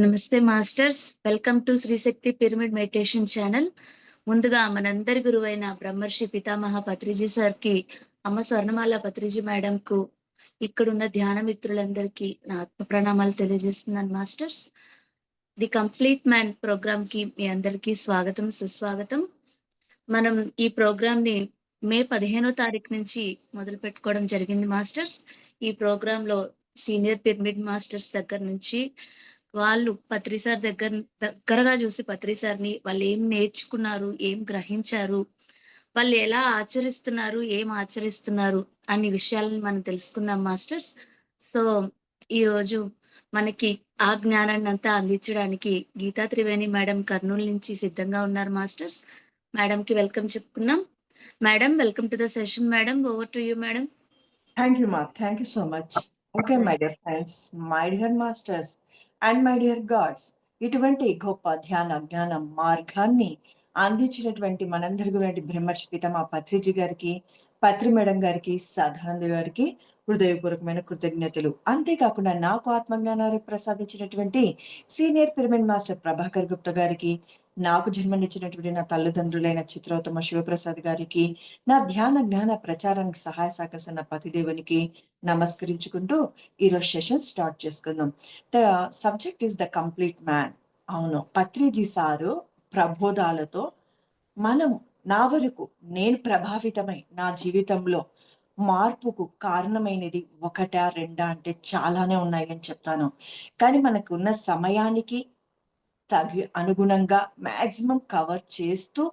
నమస్తే masters. Welcome to Srishakti pyramid meditation channel. ముందుగా మనందరి గురువైన బ్రహ్మర్షి పితామహ పత్రిజీ సార్‌కి, అమ్మ స్వర్ణమాల పత్రిజీ మేడంకు, ఇక్కడున్న ధ్యాన మిత్రులందరికీ నా ఆత్మ ప్రణామాలు తెలియజేస్తున్నాను మాస్టర్స్. ది కంప్లీట్ మ్యాన్ ప్రోగ్రామ్‌కి మీ అందరికీ స్వాగతం, సుస్వాగతం. మనం ఈ ప్రోగ్రామ్‌ని మే 15వ తారీఖు నుంచి మొదలుపెట్టుకోవడం జరిగింది మాస్టర్స్. ఈ ప్రోగ్రామ్‌లో సీనియర్ పిరమిడ్ మాస్టర్స్ దగ్గర నుంచి వాళ్ళు పత్రి సార్ దగ్గరగా చూసి పత్రి సార్‌ని వాళ్ళేం నేర్చుకున్నారు, ఏం గ్రహించారు, వాళ్ళు ఎలా ఆచరిస్తున్నారు, ఏం ఆచరిస్తున్నారు అన్ని విషయాలను మనం తెలుసుకుందాం మాస్టర్స్. సో, ఈరోజు మనకి ఆ జ్ఞానాన్నంతా అందించడానికి గీతా త్రివేణి మేడం కర్నూలు నుంచి సిద్ధంగా ఉన్నారు మాస్టర్స్. మేడంకి వెల్కమ్ చెప్పుకున్నాం. Madam, welcome to the session madam. Over to you madam. Thank you, Ma. Thank you so much. Okay, my dear friends, my dear masters, and my dear gods, ఇటువంటి గొప్ప ధ్యాన జ్ఞాన మార్గాన్ని అందించినటువంటి మనందరి గురించి బ్రహ్మర్షి పితామహ పత్రిజీ గారికి, పత్రి మేడం గారికి, సదానంద గారికి హృదయపూర్వకమైన కృతజ్ఞతలు. అంతేకాకుండా నాకు ఆత్మజ్ఞానాన్ని ప్రసాదించినటువంటి senior pyramid master Prabhakar Gupta గారికి, నాకు జన్మనిచ్చినటువంటి నా తల్లిదండ్రులైన చిత్రోత్తమ శివప్రసాద్ గారికి, నా ధ్యాన జ్ఞాన ప్రచారానికి సహాయ సహకరిస్తున్న పతిదేవునికి నమస్కరించుకుంటూ ఈరోజు సెషన్ స్టార్ట్ చేసుకుందాం. The subject is the complete man. అవును, పత్రిజీ సారు ప్రబోధాలతో నా వరకు నేను ప్రభావితమై నా జీవితంలో మార్పుకు కారణమైనది ఒకటా రెండా అంటే చాలానే ఉన్నాయి అని చెప్తాను. కానీ మనకున్న సమయానికి అనుగుణంగా మాక్సిమం కవర్ చేస్తూ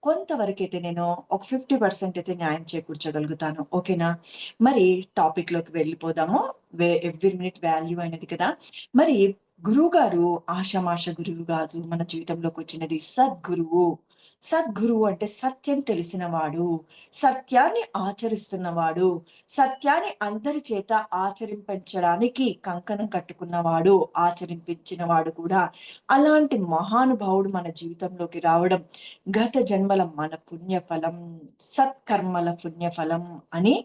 కొంతవరకైతే నేను ఒక 50% అయితే న్యాయం చేకూర్చగలుగుతాను. ఓకేనా? మరి టాపిక్ లోకి వెళ్ళిపోదాము. ఎవ్రీ మినిట్ వాల్యూ అనేది కదా. మరి గురువు గారు ఆషామాష గురువు కాదు, మన జీవితంలోకి వచ్చినది సద్గురువు. సద్గురువు అంటే సత్యం తెలిసినవాడు, సత్యాన్ని ఆచరిస్తున్నవాడు, సత్యాన్ని అందరి చేత ఆచరింపచడానికి కంకణం కట్టుకున్నవాడు, ఆచరింపించినవాడు కూడా. అలాంటి మహానుభావుడు మన జీవితంలోకి రావడం గత జన్మల మన పుణ్యఫలం, సత్కర్మల పుణ్యఫలం అని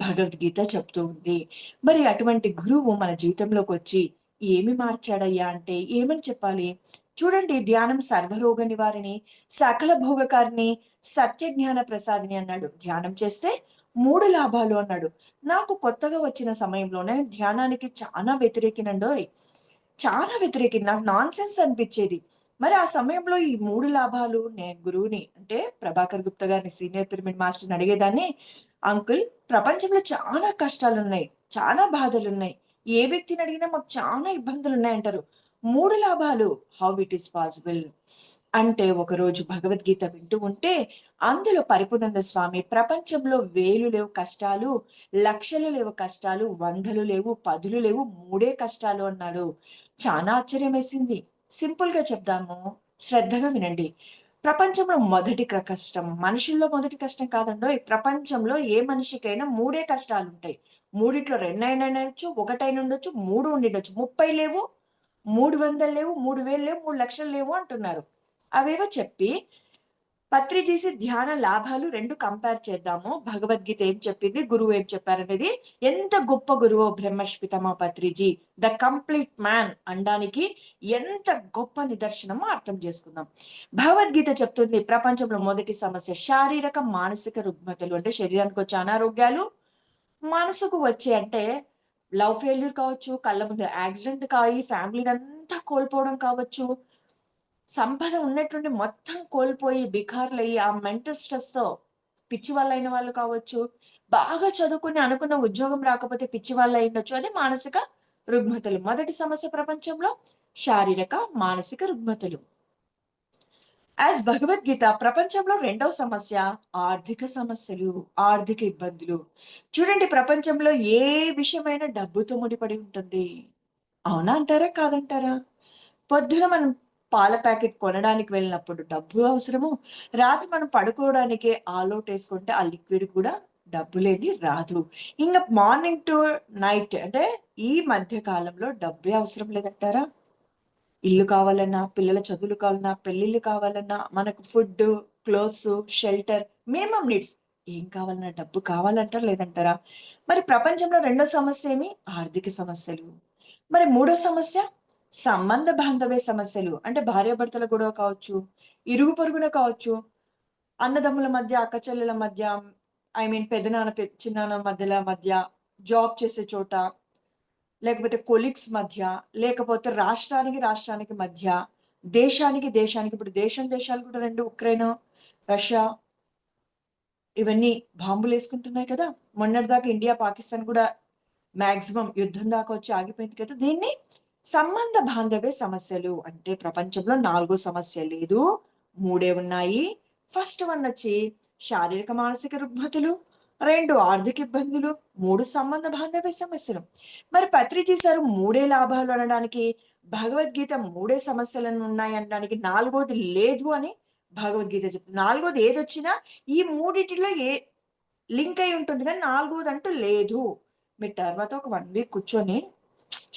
భగవద్గీత చెప్తూ ఉంది. మరి అటువంటి గురువు మన జీవితంలోకి వచ్చి ఏమి మార్చాడయ్యా అంటే ఏమని చెప్పాలి? చూడండి, ధ్యానం సర్వరోగ నివారిణి, సకల భోగకారిణి, సత్య జ్ఞాన ప్రసాదిని అన్నాడు. ధ్యానం చేస్తే 3 లాభాలు అన్నాడు. నాకు కొత్తగా వచ్చిన సమయంలోనే ధ్యానానికి చాలా వ్యతిరేకినండోయ్, చాలా వ్యతిరేకి. నాకు నాన్ సెన్స్ అనిపించేది. మరి ఆ సమయంలో ఈ 3 లాభాలు నేను గురువుని అంటే ప్రభాకర్ గుప్తా గారిని, సీనియర్ పిరమిడ్ మాస్టర్ని అడిగేదాన్ని, అంకుల్, ప్రపంచంలో చాలా కష్టాలు ఉన్నాయి, చాలా బాధలు ఉన్నాయి, ఏ వ్యక్తిని అడిగినా మాకు చాలా ఇబ్బందులు ఉన్నాయంటారు. 3 లాభాలు, హౌ ఇట్ ఈస్ పాసిబుల్ అంటే ఒకరోజు భగవద్గీత వింటూ ఉంటే అందులో పరిపూర్ణానంద స్వామి ప్రపంచంలో 1000 లేవు కష్టాలు, లక్షలు లేవు కష్టాలు, 100 లేవు, 10 లేవు, 3 కష్టాలు అన్నాడు. చాలా ఆశ్చర్యం వేసింది. సింపుల్ గా చెప్దాము, శ్రద్ధగా వినండి. ప్రపంచంలో మొదటి కష్టం, మనుషుల్లో మొదటి కష్టం కాదండో. ఈ ప్రపంచంలో ఏ మనిషికైనా 3 కష్టాలు ఉంటాయి. 3లో 2 అయినా ఉండొచ్చు, 1 అయినా ఉండొచ్చు, 3 ఉండిండొచ్చు. 30 లేవు, 300 లేవు, 3000 లేవు, 3 లక్షలు లేవు అంటున్నారు. అవేవో చెప్పి పత్రిజీసి ధ్యాన లాభాలు 2 కంపేర్ చేద్దాము. భగవద్గీత ఏం చెప్పింది, గురువు ఏం చెప్పారనేది. ఎంత గొప్ప గురువో బ్రహ్మర్షి పితామహ పత్రిజీ, ద కంప్లీట్ మ్యాన్ అనడానికి ఎంత గొప్ప నిదర్శనమో అర్థం చేసుకుందాం. భగవద్గీత చెప్తుంది ప్రపంచంలో మొదటి సమస్య శారీరక మానసిక రుగ్మతలు, అంటే శరీరానికి వచ్చే అనారోగ్యాలు, మనసుకు వచ్చే అంటే లవ్ ఫెయిల్యూర్ కావచ్చు, కళ్ళ ముందు యాక్సిడెంట్ కాయి ఫ్యామిలీని అంతా కోల్పోవడం కావచ్చు, సంపద ఉన్నటువంటి మొత్తం కోల్పోయి బికార్లయ్యి ఆ మెంటల్ స్ట్రెస్ తో పిచ్చి వాళ్ళు అయిన వాళ్ళు కావచ్చు, బాగా చదువుకుని అనుకున్న ఉద్యోగం రాకపోతే పిచ్చి వాళ్ళు అయిండొచ్చు. అదే మానసిక రుగ్మతలు. మొదటి సమస్య ప్రపంచంలో శారీరక మానసిక రుగ్మతలు. యాజ్ భగవద్గీత ప్రపంచంలో 2వ సమస్య ఆర్థిక సమస్యలు, ఆర్థిక ఇబ్బందులు. చూడండి, ప్రపంచంలో ఏ విషయమైనా డబ్బుతో ముడిపడి ఉంటుంది. అవునా అంటారా, కాదంటారా? పొద్దున మనం పాల ప్యాకెట్ కొనడానికి వెళ్ళినప్పుడు డబ్బు అవసరము, రాత్రి మనం పడుకోవడానికి ఆల్ అవుట్ వేసుకుంటే ఆ లిక్విడ్ కూడా డబ్బు లేని రాదు. ఇంకా మార్నింగ్ టు నైట్ అంటే ఈ మధ్య కాలంలో డబ్బే అవసరం లేదంటారా? ఇల్లు కావాలన్నా, పిల్లల చదువులు కావాలన్నా, పెళ్లిళ్ళు కావాలన్నా, మనకు food, clothes, shelter, minimum needs ఏం కావాలన్నా డబ్బు కావాలంటారా లేదంటారా? మరి ప్రపంచంలో 2వ సమస్య ఏమి? ఆర్థిక సమస్యలు. మరి 3వ సమస్య సంబంధ బాంధవ్య సమస్యలు అంటే భార్యాభర్తల గొడవ కావచ్చు, ఇరుగు పొరుగున కావచ్చు, అన్నదమ్ముల మధ్య, అక్క చెల్లెల మధ్య, పెదనాన్న చిన్నాన్న మధ్య, జాబ్ చేసే చోట, లేకపోతే కొలీగ్స్ మధ్య, లేకపోతే రాష్ట్రానికి మధ్య, దేశానికి ఇప్పుడు దేశాలు కూడా రెండు, ఉక్రెయిన్, రష్యా ఇవన్నీ బాంబులు వేసుకుంటున్నాయి కదా. మొన్నటిదాకా ఇండియా పాకిస్తాన్ కూడా మాక్సిమం యుద్ధం దాకా వచ్చి ఆగిపోయింది కదా. దీన్ని సంబంధ బాంధవ్య సమస్యలు అంటే ప్రపంచంలో 4 సమస్య లేదు, 3 ఉన్నాయి. ఫస్ట్ వన్ వచ్చి శారీరక మానసిక రుగ్మతులు, 2 ఆర్థిక ఇబ్బందులు, 3 సంబంధ బాంధవ్య సమస్యలు. మరి పత్రిజీ సార్ 3 లాభాలు అనడానికి, భగవద్గీత 3 సమస్యలను ఉన్నాయి అనడానికి, 4వది లేదు అని భగవద్గీత చెప్తుంది. 4వది ఏదొచ్చినా ఈ మూడిటిలో లింక్ అయి ఉంటుంది, కానీ 4వది అంటూ లేదు. మీరు తర్వాత ఒక 1 వీక్ కూర్చొని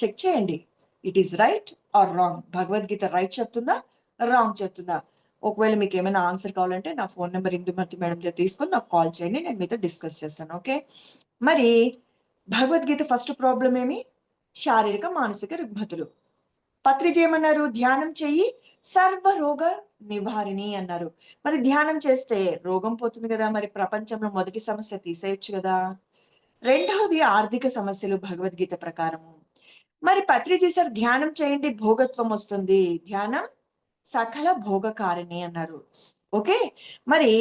చెక్ చేయండి, it is right or wrong. Bhagavad Gita right చెప్తుందా, రాంగ్ చెప్తుందా? ఒకవేళ మీకు ఏమైనా ఆన్సర్ కావాలంటే నా ఫోన్ నెంబర్ ఇందుమతి మేడం దగ్గర తీసుకొని నాకు కాల్ చేయండి, నేను మీతో డిస్కస్ చేస్తాను. ఓకే. మరి భగవద్గీత ఫస్ట్ ప్రాబ్లం ఏమి? శారీరక మానసిక రుగ్మతులు. పత్రిజీ ఏమన్నారు? ధ్యానం చెయ్యి సర్వరోగ నివారిణి అన్నారు. మరి ధ్యానం చేస్తే రోగం పోతుంది కదా. మరి ప్రపంచంలో మొదటి సమస్య తీసేయచ్చు కదా. రెండవది ఆర్థిక సమస్యలు భగవద్గీత ప్రకారము. మరి పత్రిజీ సార్ ధ్యానం చేయండి భోగత్వం వస్తుంది, ధ్యానం సకల భోగకారిణి అన్నారు. ఓకే. మరి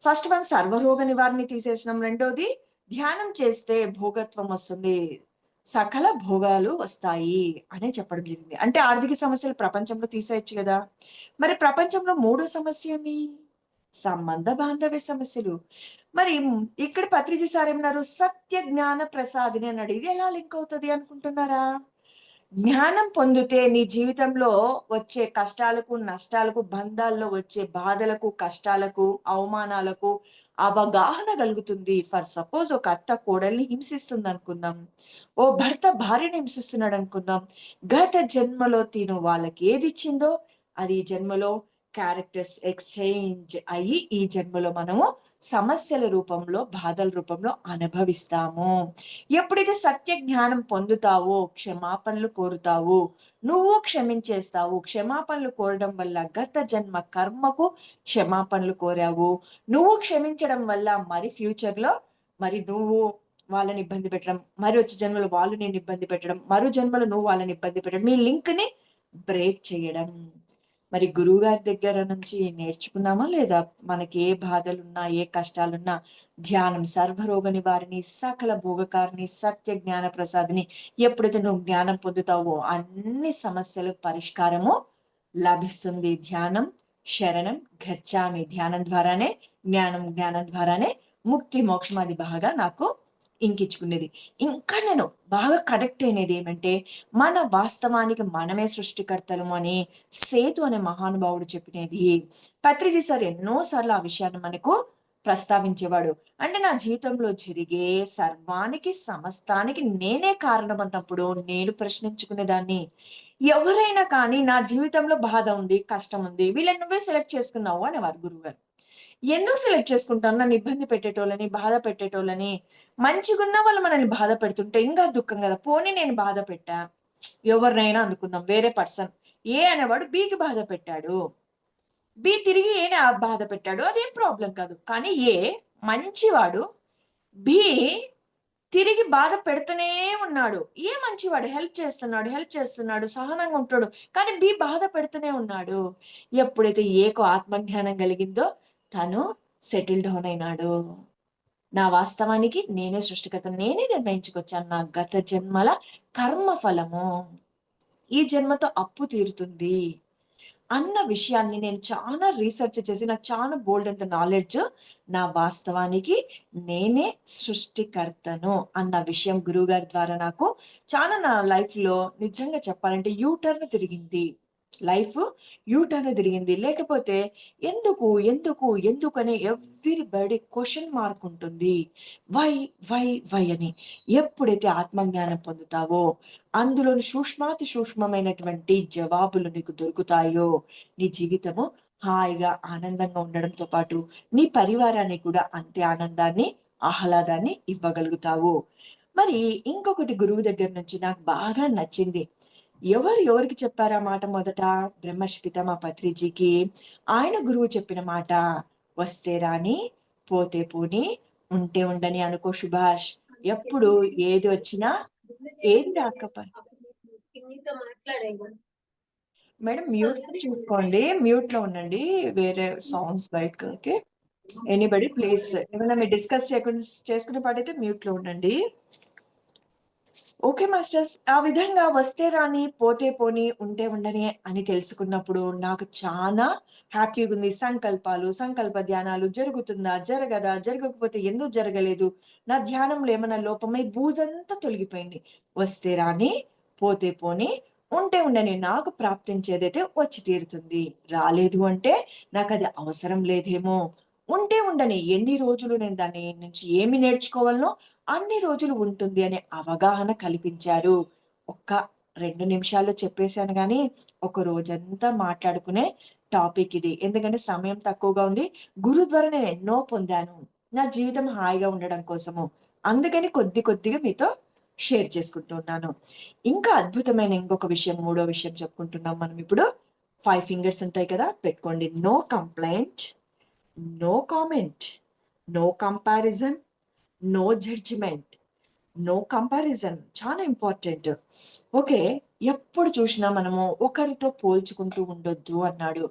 ఫస్ట్ వన్ సర్వరోగ నివారణ తీసేసినాం, రెండోది ధ్యానం చేస్తే భోగత్వం వస్తుంది, సకల భోగాలు వస్తాయి అని చెప్పడం జరిగింది. అంటే ఆర్థిక సమస్యలు ప్రపంచంలో తీసేయచ్చు కదా. మరి ప్రపంచంలో 3వ సమస్య ఏమి? సంబంధ బాంధవ్య సమస్యలు. మరి ఇక్కడ పత్రిజీ సార్ ఏమన్నారు? సత్య జ్ఞాన ప్రసాదిని అన్నాడు. ఇది ఎలా లింక్ అవుతుంది అనుకుంటున్నారా? జ్ఞానం పొందితే నీ జీవితంలో వచ్చే కష్టాలకు, నష్టాలకు, బంధాల్లో వచ్చే బాధలకు, కష్టాలకు, అవమానాలకు అవగాహన కలుగుతుంది. ఫర్ సపోజ్ ఒక అత్త కోడల్ని హింసిస్తుంది అనుకుందాం, ఓ భర్త భార్యని హింసిస్తున్నాడు అనుకుందాం. గత జన్మలో తిను వాళ్ళకి ఏది ఇచ్చిందో అది ఈ జన్మలో క్యారెక్టర్స్ ఎక్స్చేంజ్ అయ్యి ఈ జన్మలో మనము సమస్యల రూపంలో, బాధల రూపంలో అనుభవిస్తాము. ఎప్పుడైతే సత్య జ్ఞానం పొందుతావో క్షమాపణలు కోరుతావు, నువ్వు క్షమించేస్తావు. క్షమాపణలు కోరడం వల్ల గత జన్మ కర్మకు క్షమాపణలు కోరావు. నువ్వు క్షమించడం వల్ల మరి ఫ్యూచర్ లో మరి నువ్వు వాళ్ళని ఇబ్బంది పెట్టడం, మరి వచ్చే జన్మలో వాళ్ళు నేను ఇబ్బంది పెట్టడం, మరో జన్మలో నువ్వు వాళ్ళని ఇబ్బంది పెట్టడం, మీ లింక్ ని బ్రేక్ చేయడం. మరి గురువు గారి దగ్గర నుంచి నేర్చుకున్నామా లేదా? మనకి ఏ బాధలున్నా, ఏ కష్టాలున్నా ధ్యానం సర్వరోగ నివారిణి, సకల భోగకారిణి, సత్య జ్ఞాన ప్రసాదిని. ఎప్పుడైతే నువ్వు జ్ఞానం పొందుతావో అన్ని సమస్యలకు పరిష్కారము లభిస్తుంది. ధ్యానం శరణం గచ్చామి. ధ్యానం ద్వారానే జ్ఞానం, జ్ఞానం ద్వారానే ముక్తి, మోక్షం. అది బాగా నాకు ఇంకించుకునేది. ఇంకా నేను బాగా కనెక్ట్ అయినది ఏమంటే, మన వాస్తవానికి మనమే సృష్టికర్తలము అని సేతు అనే మహానుభావుడు చెప్పినది. పత్రిజీ సార్ ఎన్నోసార్లు ఆ విషయాన్ని మనకు ప్రస్తావించేవాడు. అంటే నా జీవితంలో జరిగే సర్వానికి, సమస్తానికి నేనే కారణం అన్నప్పుడు నేను ప్రశ్నించుకునేదాన్ని. ఎవరైనా కానీ నా జీవితంలో బాధ ఉంది, కష్టం ఉంది, వీళ్ళని నువ్వే సెలెక్ట్ చేసుకున్నావు అనేవారు గురువుగారు. ఎందుకు సెలెక్ట్ చేసుకుంటాను? నన్ను ఇబ్బంది పెట్టేటోళ్ళని, బాధ పెట్టేటోళ్ళని. మంచిగున్న వాళ్ళు మనల్ని బాధ పెడుతుంటే ఇంకా దుఃఖం కదా. పోనీ నేను బాధ పెట్టా, ఎవరినైనా అనుకుందాం, వేరే పర్సన్ ఏ అనేవాడు బికి బాధ పెట్టాడు, బి తిరిగి ఏనే బాధ పెట్టాడు, అదేం ప్రాబ్లం కాదు. కానీ ఏ మంచివాడు, బి తిరిగి బాధ పెడుతూనే ఉన్నాడు. ఏ మంచివాడు, హెల్ప్ చేస్తున్నాడు, సహనంగా ఉంటాడు, కానీ బి బాధ పెడుతూనే ఉన్నాడు. ఎప్పుడైతే ఏకు ఆత్మజ్ఞానం కలిగిందో తను సెటిల్ డౌన్ అయినాడు. నా వాస్తవానికి నేనే సృష్టికర్త, నేనే నిర్ణయించుకొచ్చాను నా గత జన్మల కర్మ ఫలము, ఈ జన్మతో అప్పు తీరుతుంది అన్న విషయాన్ని నేను చాలా రీసెర్చ్ చేసి, నాకు చాలా బోల్డ్ అంత నాలెడ్జ్, నా వాస్తవానికి నేనే సృష్టికర్తను అన్న విషయం గురువు గారి ద్వారా నాకు చాలా నా లైఫ్ లో నిజంగా చెప్పాలంటే యూటర్న్ తిరిగింది. లైఫ్ యూటర్న్ తిరిగింది. లేకపోతే ఎందుకు ఎందుకు ఎందుకు అనే ఎవ్రీబడి క్వశ్చన్ మార్క్ ఉంటుంది. వై వై వై అని. ఎప్పుడైతే ఆత్మజ్ఞానం పొందుతావో అందులోని సూక్ష్మాతి సూక్ష్మమైనటువంటి జవాబులు నీకు దొరుకుతాయో నీ జీవితము హాయిగా ఆనందంగా ఉండడంతో పాటు నీ పరివారానికి కూడా అంతే ఆనందాన్ని, ఆహ్లాదాన్ని ఇవ్వగలుగుతావు. మరి ఇంకొకటి గురువు దగ్గర నుంచి నాకు బాగా నచ్చింది. ఎవరు ఎవరికి చెప్పారా మాట మొదట? బ్రహ్మర్షి పితామహ పత్రిజీకి ఆయన గురువు చెప్పిన మాట. వస్తే రాని, పోతే పోని, ఉంటే ఉండని అనుకో సుభాష్. ఎప్పుడు ఏది వచ్చినా, ఏది రాకపో మేడం మ్యూట్ చూసుకోండి, మ్యూట్ లో ఉండండి, వేరే సౌండ్స్ బయటకు. ఓకే, ఎనీబడి ప్లీజ్ ఏమైనా మీరు డిస్కస్ చేయకుండా చేసుకునే పాటైతే మ్యూట్ లో ఉండండి. ఓకే మాస్టర్స్, ఆ విధంగా వస్తే రాని పోతే పోని ఉంటే ఉండని అని తెలుసుకున్నప్పుడు నాకు చాలా హ్యాపీగా ఉంది. సంకల్పాలు, సంకల్ప ధ్యానాలు జరుగుతుందా, జరగదా, జరగకపోతే ఎందుకు జరగలేదు, నా ధ్యానంలో ఏమైనా లోపమై బూజంతా తొలగిపోయింది. వస్తే రాని, పోతే పోని, ఉంటే ఉండని, నాకు ప్రాప్తించేదైతే వచ్చి తీరుతుంది. రాలేదు అంటే నాకు అది అవసరం లేదేమో. ఉంటే ఉండని, ఎన్ని రోజులు నేను దాని నుంచి ఏమి నేర్చుకోవాలనో అన్ని రోజులు ఉంటుంది అనే అవగాహన కల్పించారు. ఒక్క 2 నిమిషాల్లో చెప్పేశాను కానీ ఒక రోజంతా మాట్లాడుకునే టాపిక్ ఇది. ఎందుకంటే సమయం తక్కువగా ఉంది. గురు ద్వారా నేను ఎన్నో పొందాను, నా జీవితం హాయిగా ఉండడం కోసము. అందుకని కొద్ది కొద్దిగా మీతో షేర్ చేసుకుంటూ ఉన్నాను. ఇంకా అద్భుతమైన ఇంకొక విషయం, మూడో విషయం చెప్పుకుంటున్నాం మనం ఇప్పుడు. 5 ఫింగర్స్ ఉంటాయి కదా, పెట్టుకోండి. No complaint, no comment, no comparison, no judgement, no comparison. చాలా ఇంపార్టెంట్. ఓకే, ఎప్పుడు చూసినా మనము ఒకరితో పోల్చుకుంటూ ఉండొద్దు అన్నాడు.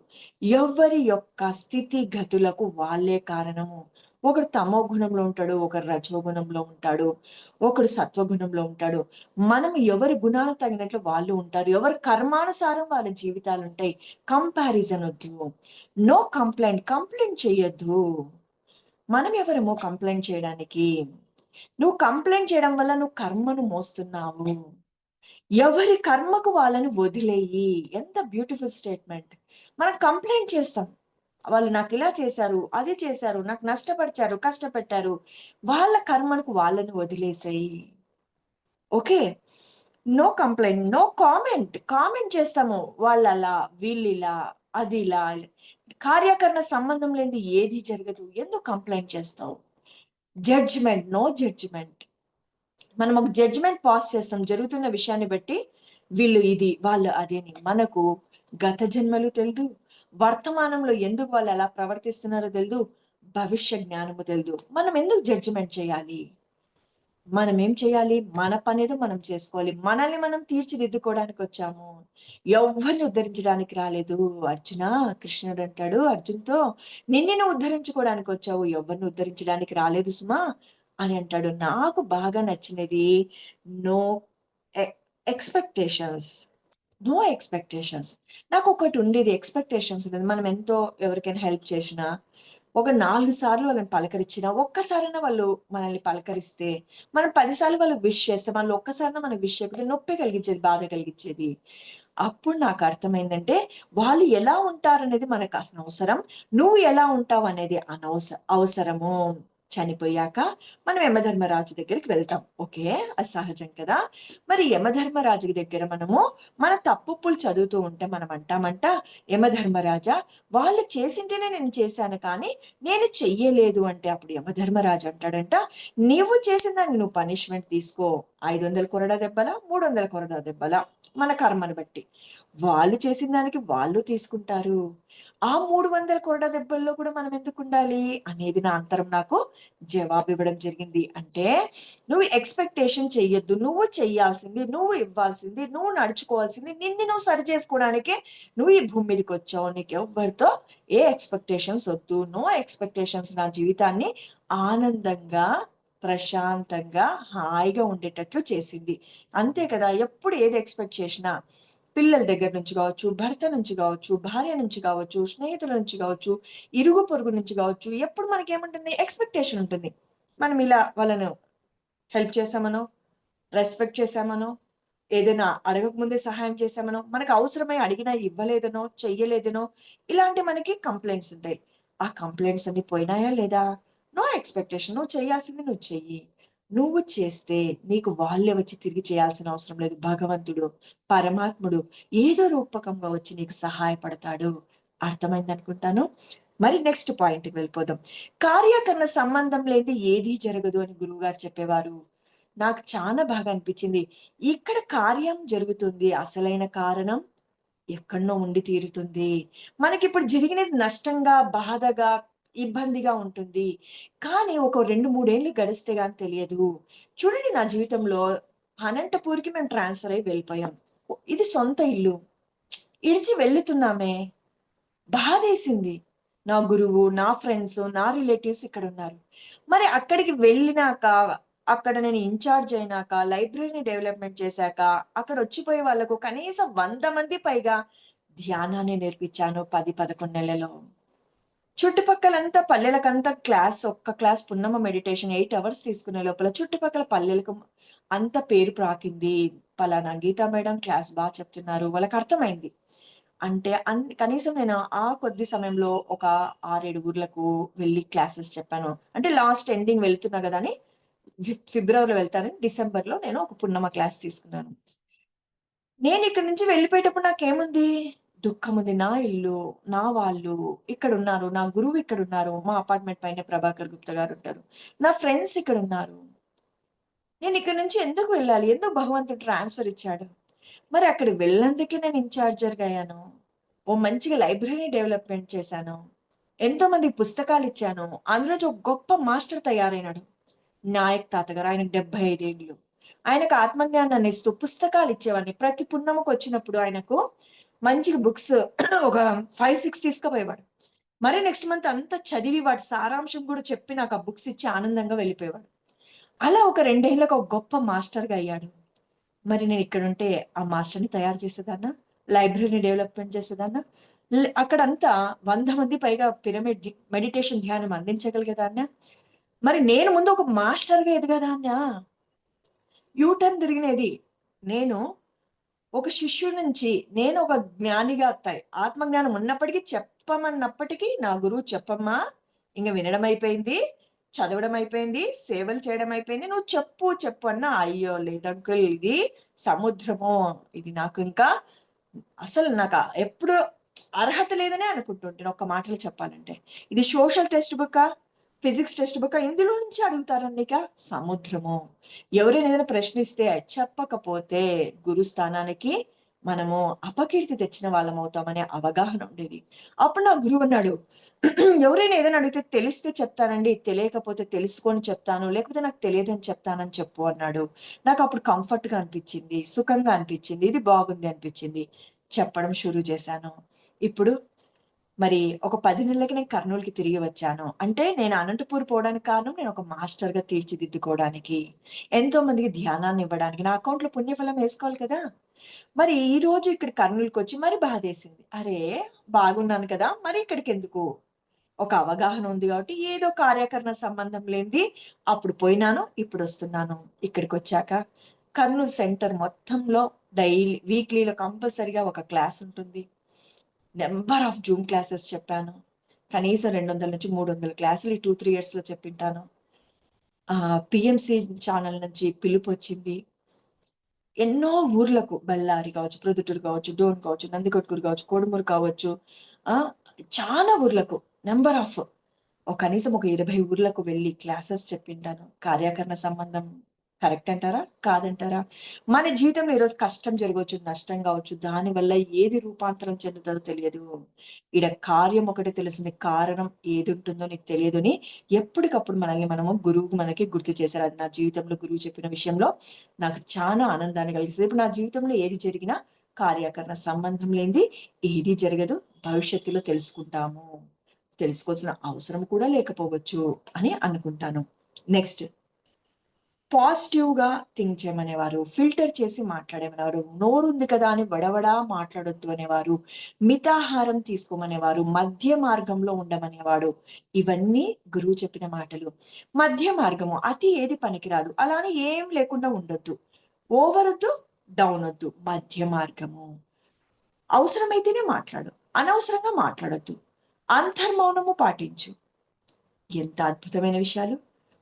ఎవరి యొక్క స్థితిగతులకు వాళ్ళే కారణము. ఒకడు తమో గుణంలో ఉంటాడు, ఒకరు రజో గుణంలో ఉంటాడు, ఒకడు సత్వగుణంలో ఉంటాడు. మనం ఎవరి గుణాలు తగినట్లు వాళ్ళు ఉంటారు, ఎవరి కర్మానుసారం వాళ్ళ జీవితాలు ఉంటాయి. కంపారిజన్ వద్దు. నో కంప్లైంట్, కంప్లైంట్ చేయొద్దు. మనం ఎవరేమో కంప్లైంట్ చేయడానికి? నువ్వు కంప్లైంట్ చేయడం వల్ల నువ్వు కర్మను మోస్తున్నావు. ఎవరి కర్మకు వాళ్ళని వదిలేయి. ఎంత బ్యూటిఫుల్ స్టేట్మెంట్. మనం కంప్లైంట్ చేస్తాం, వాళ్ళు నాకు ఇలా చేశారు, అది చేశారు, నాకు నష్టపరిచారు, కష్టపెట్టారు. వాళ్ళ కర్మకు వాళ్ళని వదిలేసాయి. Okay, no complaint, no comment. Comment చేస్తాము, వాళ్ళు అలా, వీళ్ళు ఇలా, అది ఇలా. కార్యకరణ సంబంధం లేని ఏది జరగదు, ఎందుకు కంప్లైంట్ చేస్తావు? Judgement, no judgement. మనం ఒక జడ్జిమెంట్ పాస్ చేస్తాం జరుగుతున్న విషయాన్ని బట్టి, వీళ్ళు ఇది, వాళ్ళు అదేని. మనకు గత జన్మలు తెలుదు, వర్తమానంలో ఎందుకు వాళ్ళు ఎలా ప్రవర్తిస్తున్నారో తెలుదు, భవిష్య జ్ఞానము తెలుదు. మనం ఎందుకు జడ్జిమెంట్ చేయాలి? మనం ఏం చేయాలి? మన పనేదో మనం చేసుకోవాలి. మనల్ని మనం తీర్చిదిద్దుకోవడానికి వచ్చాము, ఎవరిని ఉద్ధరించడానికి రాలేదు. అర్జున, కృష్ణుడు అంటాడు అర్జున్తో, నిన్ను ఉద్ధరించుకోవడానికి వచ్చావు, ఎవరిని ఉద్ధరించడానికి రాలేదు సుమా అని అంటాడు. నాకు బాగా నచ్చినది నో ఎక్స్పెక్టేషన్స్. No expectations. నాకు ఒకటి ఉండేది, ఎక్స్పెక్టేషన్స్ ఉండేది. మనం ఎంతో ఎవరికైనా హెల్ప్ చేసినా, ఒక 4 సార్లు వాళ్ళని పలకరించినా, ఒక్కసారైనా వాళ్ళు మనల్ని పలకరిస్తే, మనం 10 సార్లు వాళ్ళకి విష్ చేస్తే, వాళ్ళు ఒక్కసారైనా మనకు విష్ చేయకపోతే నొప్పి కలిగించేది, బాధ కలిగించేది. అప్పుడు నాకు అర్థమైందంటే వాళ్ళు ఎలా ఉంటారనేది మనకు అసలు అవసరం, నువ్వు ఎలా ఉంటావు అనేది అవసరము. చనిపోయాక మనం యమధర్మరాజు దగ్గరికి వెళ్తాం. ఓకే, అది సహజం కదా. మరి యమధర్మరాజు దగ్గర మనము మన తప్పులు చదువుతూ ఉంటే మనం అంటామంట, యమధర్మరాజా, వాళ్ళు చేసింటేనే నేను చేశాను కానీ నేను చెయ్యలేదు అంటే, అప్పుడు యమధర్మరాజు అంటాడంట, నీవు చేసిన దాన్ని నువ్వు పనిష్మెంట్ తీసుకో. 500 కొరడా దెబ్బలా, 300 కొరడా దెబ్బలా, మన కర్మను బట్టి. వాళ్ళు చేసిన దానికి వాళ్ళు తీసుకుంటారు. ఆ 300 కొరడా దెబ్బల్లో కూడా మనం ఎందుకు ఉండాలి అనేది నా అంతరం నాకు జవాబు ఇవ్వడం జరిగింది. అంటే నువ్వు ఎక్స్పెక్టేషన్ చెయ్యొద్దు. నువ్వు చెయ్యాల్సింది, నువ్వు ఇవ్వాల్సింది, నువ్వు నడుచుకోవాల్సింది, నిన్ను నువ్వు సరి చేసుకోవడానికే నువ్వు ఈ భూమి మీదకి వచ్చావు. నీకు ఎవ్వరితో ఏ ఎక్స్పెక్టేషన్స్ వద్దు. No expectations. నా జీవితాన్ని ఆనందంగా, ప్రశాంతంగా, హాయిగా ఉండేటట్లు చేసింది. అంతే కదా. ఎప్పుడు ఏది ఎక్స్పెక్ట్ చేసినా, పిల్లల దగ్గర నుంచి కావచ్చు, భర్త నుంచి కావచ్చు, భార్య నుంచి కావచ్చు, స్నేహితుల నుంచి కావచ్చు, ఇరుగు పొరుగు నుంచి కావచ్చు, ఎప్పుడు మనకి ఏముంటుంది? ఎక్స్పెక్టేషన్ ఉంటుంది. మనం ఇలా వాళ్ళను హెల్ప్ చేసామనో, రెస్పెక్ట్ చేసామనో, ఏదైనా అడగక ముందే సహాయం చేసామనో, మనకు అవసరమై అడిగినా ఇవ్వలేదనో, చెయ్యలేదనో, ఇలాంటి మనకి కంప్లైంట్స్ ఉంటాయి. ఆ కంప్లైంట్స్ అన్ని పోయినాయా లేదా? No expectation. నువ్వు చేయాల్సింది నువ్వు చెయ్యి. నువ్వు చేస్తే నీకు వాళ్ళే వచ్చి తిరిగి చేయాల్సిన అవసరం లేదు. భగవంతుడు, పరమాత్ముడు ఏదో రూపకంగా వచ్చి నీకు సహాయపడతాడు. అర్థమైంది అనుకుంటాను. మరి నెక్స్ట్ పాయింట్కి వెళ్ళిపోదాం. కార్యకరణ సంబంధం లేని ఏదీ జరగదు అని గురువుగారు చెప్పేవారు. నాకు చాలా బాగా అనిపించింది. ఇక్కడ కార్యం జరుగుతుంది. అసలైన కారణం ఎక్కడనో ఉండి తీరుతుంది. మనకిప్పుడు జరిగినది నష్టంగా, బాధగా, ఇబ్బందిగా ఉంటుంది. కానీ ఒక 2, 3 ఏళ్ళు గడిస్తే గాని తెలియదు. చూడండి నా జీవితంలో అనంతపూర్‌కి మేము ట్రాన్స్‌ఫర్ అయ్యి వెళ్ళిపోయాం. ఇది సొంత ఇల్లు. ఇడిచి వెళ్తున్నామే. బాధేసింది. నా గురువు, నా ఫ్రెండ్స్, నా రిలేటివ్స్ ఇక్కడున్నారు. మరి అక్కడికి వెళ్ళినాక, అక్కడ నేను ఇన్‌చార్జ్ అయినాక, లైబ్రరీని డెవలప్‌మెంట్ చేశాక, అక్కడ వచ్చిపోయే వాళ్ళకు కనీసం 100 మంది పైగా ధ్యానాన్ని నేర్పించాను 10, 11 నెలలో. చుట్టుపక్కలంతా పల్లెలకంతా ఒక్క క్లాస్ పున్నమ మెడిటేషన్ 8 అవర్స్ తీసుకునే లోపల చుట్టుపక్కల పల్లెలకు అంత పేరు ప్రాకింది. పలానా గీతా మేడం క్లాస్ చెప్తున్నారు. వాళ్ళకర్థమైంది. అంటే కనీసం నేను ఆ కొద్ది సమయంలో ఒక 6, 7 ఊర్లకు వెళ్లి క్లాసెస్ చెప్పాను. అంటే లాస్ట్ ఎండింగ్ వెళ్తున్నా గదా అని ఫిబ్రవరిలో వెళ్తానని డిసెంబర్‌లో నేను ఒక పున్నమ క్లాస్ తీసుకున్నాను. నేనిక్కడి నుంచి వెళ్ళిపోయేటప్పుడు నాకేముంది? దుఃఖముంది. నా ఇల్లు, నా వాళ్ళు ఇక్కడున్నారు. నా గురువు ఇక్కడున్నారు. మా అపార్ట్‌మెంట్ పైనే ప్రభాకర్ గుప్తా గారుంటారు. నా ఫ్రెండ్స్ ఇక్కడున్నారు. నేనిక్కడి నుంచి ఎందుకు వెళ్ళాలి? ఎందుకు భగవంతుడు ట్రాన్స్‌ఫర్ ఇచ్చాడు? మరి అక్కడికి వెళ్ళినందుకే నేను ఇన్‌చార్జర్‌గా అయ్యాను. ఓ మంచిగా లైబ్రరీని డెవలప్‌మెంట్ చేశాను. ఎంతో మందికి పుస్తకాలిచ్చాను. అందులోంచి ఒక గొప్ప మాస్టర్ తయారైనాడు. నాయక్ తాతగారు. ఆయనకు 75 ఏళ్ళు. ఆయనకు ఆత్మజ్ఞానాన్ని ఇస్తూ పుస్తకాలిచ్చేవాడిని. ప్రతి పున్నమకొచ్చినప్పుడు ఆయనకు మంచిగా బుక్స్ ఒక 5, 6 తీసుకుపోయేవాడు. మరి నెక్స్ట్ మంత్ అంతా చదివి వాటి సారాంశం కూడా చెప్పి నాకు ఆ బుక్స్ ఇచ్చి ఆనందంగా వెళ్ళిపోయేవాడు. అలా ఒక 2 ఏళ్లకు ఒక గొప్ప మాస్టర్‌గా అయ్యాడు. మరి నేనిక్కడుంటే ఆ మాస్టర్‌ని తయారు చేసేదాన్నా? లైబ్రరీని డెవలప్‌మెంట్ చేసేదాన్నా? అక్కడంతా 100 మంది పైగా పిరమిడ్ మెడిటేషన్ ధ్యానం అందించగలిగేదాన్నా? మరి నేను ముందు ఒక మాస్టర్‌గా ఎదిగేదాన్నా? యూటర్న్ తిరిగినది. నేను ఒక శిష్యుడి నుంచి నేను ఒక జ్ఞానిగా ఆత్మజ్ఞానం ఉన్నప్పటికీ చెప్పమన్నప్పటికీ నా గురువు చెప్పమ్మా, ఇంక వినడం అయిపోయింది, చదవడం అయిపోయింది, సేవలు చేయడం అయిపోయింది. నువ్వు చెప్పు చెప్పు అన్నా, అయ్యో లేదు అంకుల్ ఇది సముద్రము. ఇది నాకు ఇంకా అసలు నాకు ఎప్పుడు అర్హత లేదనే అనుకుంటుంటాను ఒక్క మాటలో చెప్పాలంటే. ఇది సోషల్ టెక్స్ట్ బుక్కా? ఫిజిక్స్ టెక్స్ట్ బుక్కా? ఇందులో నుంచి అడుగుతారండి ఇక. సముద్రము. ఎవరైనా ఏదైనా ప్రశ్నిస్తే చెప్పకపోతే గురు స్థానానికి మనము అపకీర్తి తెచ్చిన వాళ్ళమవుతామనే అవగాహన ఉండేది. అప్పుడు నా గురువన్నాడు, ఎవరైనా ఏదైనా అడిగితే తెలిస్తే చెప్తానండి, తెలియకపోతే తెలుసుకొని చెప్తాను, లేకపోతే నాకు తెలియదని చెప్తానని చెప్పు అన్నాడు. నాకప్పుడు కంఫర్ట్‌గా అనిపిచ్చింది, సుఖంగా అనిపిచ్చింది, ఇది బాగుంది అనిపిచ్చింది. చెప్పడం షురూ చేశాను. ఇప్పుడు మరి ఒక 10 నెలలకి నేను కర్నూలుకి తిరిగి వచ్చాను. అంటే నేను అనంతపూర్ పోవడానికి కారణం నేను ఒక మాస్టర్‌గా తీర్చిదిద్దుకోవడానికి. ఎంతో మందికి ధ్యానాన్ని ఇవ్వడానికి. నా అకౌంట్‌లో పుణ్యఫలం వేసుకోవాలి కదా! మరి ఈరోజు ఇక్కడ కర్నూలుకొచ్చి మరి బాధేసింది. అరే! బాగున్నాను కదా! మరి ఇక్కడికెందుకు? ఒక అవగాహన ఉంది కాబట్టి ఏదో కార్యకరణ సంబంధం లేనిది అప్పుడు పోయినాను, ఇప్పుడొస్తున్నాను. ఇక్కడికొచ్చాక కర్నూలు సెంటర్ మొత్తంలో వీక్లీలో కంపల్సరీగా ఒక క్లాస్ ఉంటుంది. నంబర్ ఆఫ్ జూమ్ క్లాసెస్ చెప్పాను. కనీసం 200-300 క్లాసులు ఈ 2, 3 ఇయర్స్‌లో చెప్పింటాను. పీఎంసీ ఛానల్ నుంచి పిలుపొచ్చింది. ఎన్నో ఊర్లకు బళ్ళారి కావచ్చు, ప్రొద్దుటూరు కావచ్చు, డోన్ కావచ్చు, నందికొట్కూరు కావచ్చు, కోడుమూరు కావచ్చు. ఆహ్, చాలా ఊర్లకు నంబర్ ఆఫ్ కనీసం ఒక 20 ఊర్లకు వెళ్లి క్లాసెస్ చెప్పింటాను. కార్యాకరణ సంబంధం కరెక్ట్ అంటారా? కాదంటారా? మన జీవితంలో ఈరోజు కష్టం జరగొచ్చు, నష్టం గావచ్చు. దానివల్ల ఏది రూపాంతరం చెందుతదో తెలియదు. ఈడ కార్యం ఒకటే తెలిసింది. కారణం ఏదుంటుందో నీకు తెలియదు అని ఎప్పటికప్పుడు మనల్ని మనము గురువు మనకి గుర్తు చేశారు. అది నా జీవితంలో గురువు చెప్పిన విషయంలో నాకు చాలా ఆనందాన్ని కలిగిస్తది. ఇప్పుడు నా జీవితంలో ఏది జరిగినా కార్యాకరణ సంబంధం లేనిది ఏది జరగదు. భవిష్యత్తులో తెలుసుకుంటాము. తెలుసుకోవాల్సిన అవసరం కూడా లేకపోవచ్చు అని అనుకుంటాను. నెక్స్ట్ పాజిటివ్‌గా థింక్ చేయమనేవారు. ఫిల్టర్ చేసి మాట్లాడమనేవారు. నోరుంది కదా అని వడవడా మాట్లాడొద్దు అనేవారు. మితాహారం తీసుకోమనేవారు. మధ్య మార్గంలో ఉండమనేవాడు. ఇవన్నీ గురువు చెప్పిన మాటలు. మధ్య మార్గము అతి ఏది పనికిరాదు. అలా అని ఏం లేకుండా ఉండొద్దు. ఓవర్ ఒద్దు, డౌన్ ఒద్దు. మధ్య మార్గము. అవసరమైతేనే మాట్లాడు. అనవసరంగా మాట్లాడొద్దు. అంతర్మౌనము పాటించు. ఎంత అద్భుతమైన విషయాలు.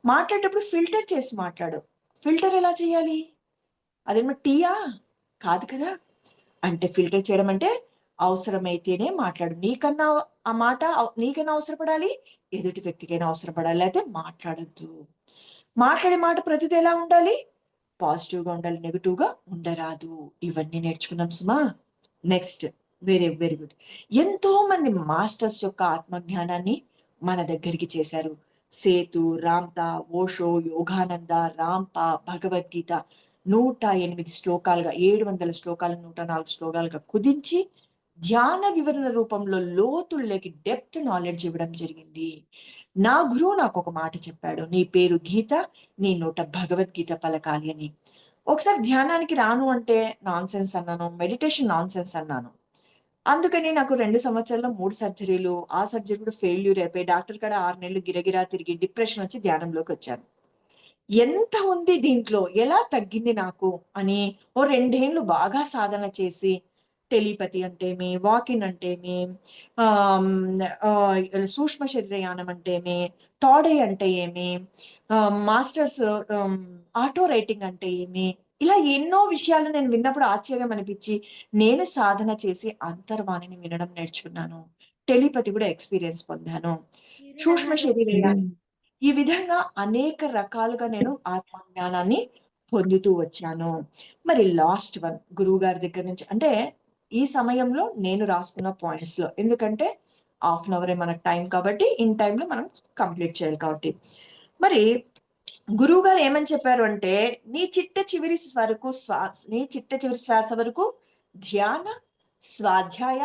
మాట్లాడేటప్పుడు ఫిల్టర్ చేసి మాట్లాడు. ఫిల్టర్ ఎలా చేయాలి? అదేమో టీయా? కాదు కదా! అంటే ఫిల్టర్ చేయడం అంటే అవసరమైతేనే మాట్లాడు. నీకన్నా ఆ మాట నీకైనా అవసరపడాలి, ఎదుటి వ్యక్తికైనా అవసరపడాలి. లేతే మాట్లాడొద్దు. మాట్లాడే మాట ప్రతిది ఎలా ఉండాలి? పాజిటివ్గా ఉండాలి, నెగిటివ్గా ఉండరాదు. ఇవన్నీ నేర్చుకున్నాం సుమా. Next, very very good. ఎంతో మంది మాస్టర్స్ యొక్క ఆత్మజ్ఞానాన్ని మన దగ్గరికి చేశారు. సేతు, రామ్తా, ఓషో, యోగానంద, రాంపా, భగవద్గీత 108 శ్లోకాలుగా, 700 శ్లోకాలు, 104 శ్లోకాలుగా కుదించి ధ్యాన వివరణ రూపంలో లోతుల్లోకి డెప్త్ నాలెడ్జ్ ఇవ్వడం జరిగింది. నా గురువు నాకు ఒక మాట చెప్పాడు, నీ పేరు గీత, నీ నోట భగవద్గీత పలకాలి అని. ఒకసారి ధ్యానానికి రాను అంటే నాన్ సెన్స్ అన్నాను, మెడిటేషన్ నాన్ సెన్స్ అన్నాను. అందుకని నాకు 2 సంవత్సరాల్లో 3 సర్జరీలు, ఆ సర్జరీ కూడా ఫెయిల్యూర్ అయిపోయి డాక్టర్ కాడ 6 నెలలు గిరగిరా తిరిగి డిప్రెషన్ వచ్చి ధ్యానంలోకి వచ్చాను. ఎంత ఉంది దీంట్లో, ఎలా తగ్గింది నాకు అని ఓ 2 ఏళ్ళు బాగా సాధన చేసి, టెలిపతి అంటేమి, వాకిన్ అంటేమి, ఆమ్, ఆ, సూక్ష్మ శరీరయానం అంటేమి, థర్డ్ ఐ అంటే ఏమి, మాస్టర్స్ ఆటో రైటింగ్ అంటే ఏమి, ఇలా ఎన్నో విషయాలు నేను విన్నప్పుడు ఆశ్చర్యం అనిపించి నేను సాధన చేసి అంతర్వాణిని వినడం నేర్చుకున్నాను. టెలిపతి కూడా ఎక్స్పీరియన్స్ పొందాను. సూక్ష్మ శరీరయానం, ఈ విధంగా అనేక రకాలుగా నేను ఆత్మజ్ఞానాన్ని పొందుతూ వచ్చాను. మరి లాస్ట్ వన్, గురువు గారి దగ్గర నుంచి, అంటే ఈ సమయంలో నేను రాసుకున్న పాయింట్స్ లో, ఎందుకంటే హాఫ్ అన్ అవరే మనకు టైం కాబట్టి ఇన్ టైంలో మనం కంప్లీట్ చేయాలి కాబట్టి. మరి గురువు గారు ఏమని చెప్పారు అంటే, నీ చిట్ట చివరి శ్వాస వరకు ధ్యాన, స్వాధ్యాయ,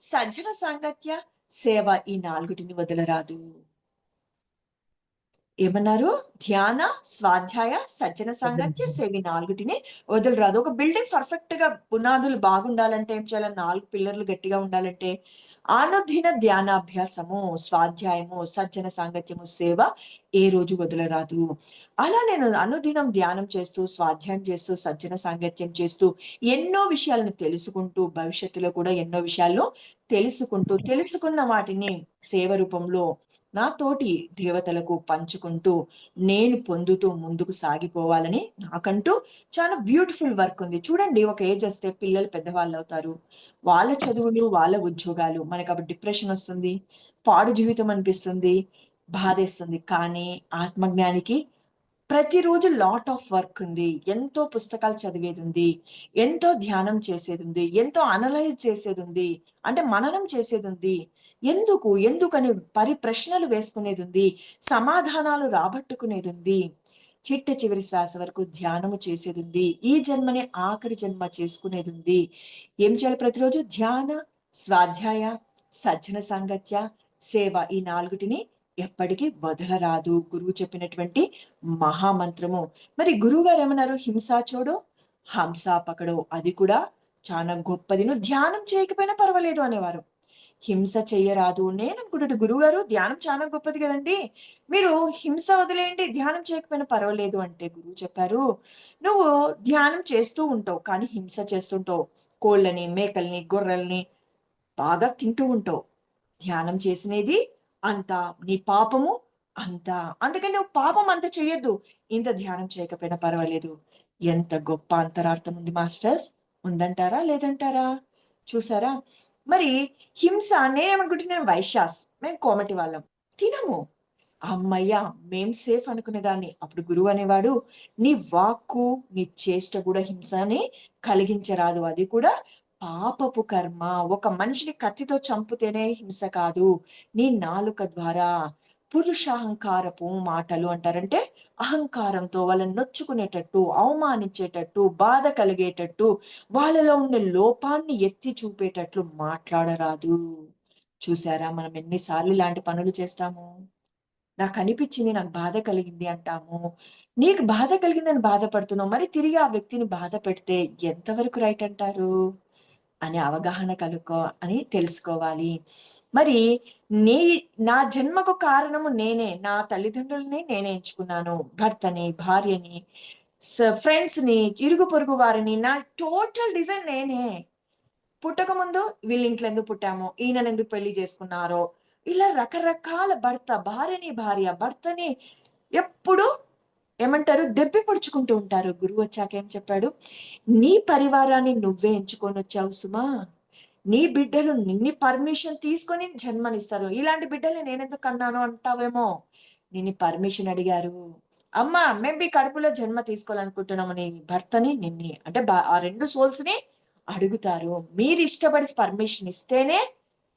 సజ్జన సాంగత్య, సేవ, ఈ 4టిని వదలరాదు. ఏమన్నారు? ధ్యాన, స్వాధ్యాయ, సజ్జన సాంగత్య, సేవి 4టిని వదలరాదు. ఒక బిల్డింగ్ పర్ఫెక్ట్ గా పునాదులు బాగుండాలంటే ఏం చేయాలి? 4 పిల్లర్లు గట్టిగా ఉండాలంటే అనుదిన ధ్యానాభ్యాసము, స్వాధ్యాయము, సజ్జన సాంగత్యము, సేవ ఏ రోజు వదలరాదు. అలా నేను అనుదినం ధ్యానం చేస్తూ, స్వాధ్యాయం చేస్తూ, సజ్జన సాంగత్యం చేస్తూ, ఎన్నో విషయాలను తెలుసుకుంటూ, భవిష్యత్తులో కూడా ఎన్నో విషయాలను తెలుసుకుంటూ, తెలుసుకున్న వాటిని సేవ రూపంలో నా తోటి దేవతలకు పంచుకుంటూ నేను పొందుతూ ముందుకు సాగిపోవాలని నాకంటూ చాలా బ్యూటిఫుల్ వర్క్ ఉంది. చూడండి, ఒక ఏజ్ వస్తే పిల్లలు పెద్దవాళ్ళు అవుతారు, వాళ్ళ చదువులు, వాళ్ళ ఉద్యోగాలు, మనకు అప్పుడు డిప్రెషన్ వస్తుంది, పాడు జీవితం అనిపిస్తుంది, బాధేస్తుంది. కానీ ఆత్మజ్ఞానికి ప్రతిరోజు లాట్ ఆఫ్ వర్క్ ఉంది, ఎంతో పుస్తకాలు చదివేది ఉంది, ఎంతో ధ్యానం చేసేది ఉంది, ఎంతో అనలైజ్ చేసేది ఉంది, అంటే మననం చేసేది ఉంది. ఎందుకని పరిప్రశ్నలు వేసుకునేది ఉంది, సమాధానాలు రాబట్టుకునేది ఉంది. చిట్ట చివరి శ్వాస వరకు ధ్యానము చేసేది ఉంది. ఈ జన్మని ఆఖరి జన్మ చేసుకునేది ఉంది. ఏం చేయాలి? ప్రతిరోజు ధ్యాన, స్వాధ్యాయ, సజ్జన సాంగత్య, సేవ, ఈ 4టిని ఎప్పటికీ వదలరాదు. గురువు చెప్పినటువంటి మహామంత్రము. మరి గురువు గారు ఏమన్నారు? హింసా చూడు, హంసా పకడో, అది కూడా చాలా గొప్పది, నువ్వు ధ్యానం చేయకపోయినా పర్వాలేదు అనేవారు. హింస చెయ్యరాదు. నేను అనుకుంటే, గురువు గారు ధ్యానం చాలా గొప్పది కదండి, మీరు హింస వదిలేయండి, ధ్యానం చేయకపోయినా పర్వాలేదు అంటే, గురువు చెప్పారు, నువ్వు ధ్యానం చేస్తూ ఉంటావు కానీ హింస చేస్తుంటావు. కోళ్ళని, మేకల్ని, గొర్రెల్ని బాగా తింటూ ఉంటావు. ధ్యానం చేసినది అంత నీ పాపము అంత. అందుకని నువ్వు పాపం అంత చేయొద్దు, ఇంత ధ్యానం చేయకపోయినా పర్వాలేదు. ఎంత గొప్ప అంతరార్థం ఉంది మాస్టర్స్, ఉందంటారా లేదంటారా? చూసారా? మరి హింస, నేనేమనుకుంటున్నాను, వైశ్యాస్, మేము కోమటి వాళ్ళం, తినము. అమ్మయ్యా, మేం సేఫ్ అనుకునేదాన్ని. అప్పుడు గురువు అనేవాడు, నీ వాక్కు, నీ చేష్ట కూడా హింసని కలిగించరాదు, అది కూడా పాపపు కర్మ. ఒక మనిషిని కత్తితో చంపితేనే హింస కాదు, నీ నాలుక ద్వారా పురుషాహంకారపు మాటలు, అంటారంటే అహంకారంతో వాళ్ళని నొచ్చుకునేటట్టు, అవమానించేటట్టు, బాధ కలిగేటట్టు, వాళ్ళలో ఉండే లోపాన్ని ఎత్తి చూపేటట్లు మాట్లాడరాదు. చూసారా, మనం ఎన్నిసార్లు ఇలాంటి పనులు చేస్తాము? నాకు అనిపించింది, నాకు బాధ కలిగింది అంటాము. నీకు బాధ కలిగిందని బాధపడుతున్నావు, మరి తిరిగి ఆ వ్యక్తిని బాధ పెడితే ఎంతవరకు రైట్ అంటారు అనే అవగాహన అని తెలుసుకోవాలి. మరి నీ నా జన్మకు కారణము నేనే, నా తల్లిదండ్రులని నేనే ఎంచుకున్నాను, భర్తని, భార్యని, ఫ్రెండ్స్ ని, ఇరుగు పొరుగు వారిని, నా టోటల్ డిజైన్ నేనే. పుట్టక ముందు వీళ్ళ ఇంట్లో ఎందుకు పుట్టామో, ఈయనను ఎందుకు పెళ్లి చేసుకున్నారో, ఇలా రకరకాల భార్య భర్తని ఎప్పుడు ఏమంటారు, దెబ్బి పొడుచుకుంటూ ఉంటారు. గురువు వచ్చాక ఏం చెప్పాడు? నీ పరివారాన్ని నువ్వే ఎంచుకొని వచ్చావు సుమా, నీ బిడ్డలు నిన్ని పర్మిషన్ తీసుకొని జన్మనిస్తారు. ఇలాంటి బిడ్డల్ని నేనెందుకు కన్నాను అంటావేమో, నిన్ను పర్మిషన్ అడిగారు, అమ్మా మేము మీ కడుపులో జన్మ తీసుకోవాలనుకుంటున్నాము నీ భర్తని నిన్ని అంటే ఆ రెండు సోల్స్ ని అడుగుతారు. మీరు ఇష్టపడి పర్మిషన్ ఇస్తేనే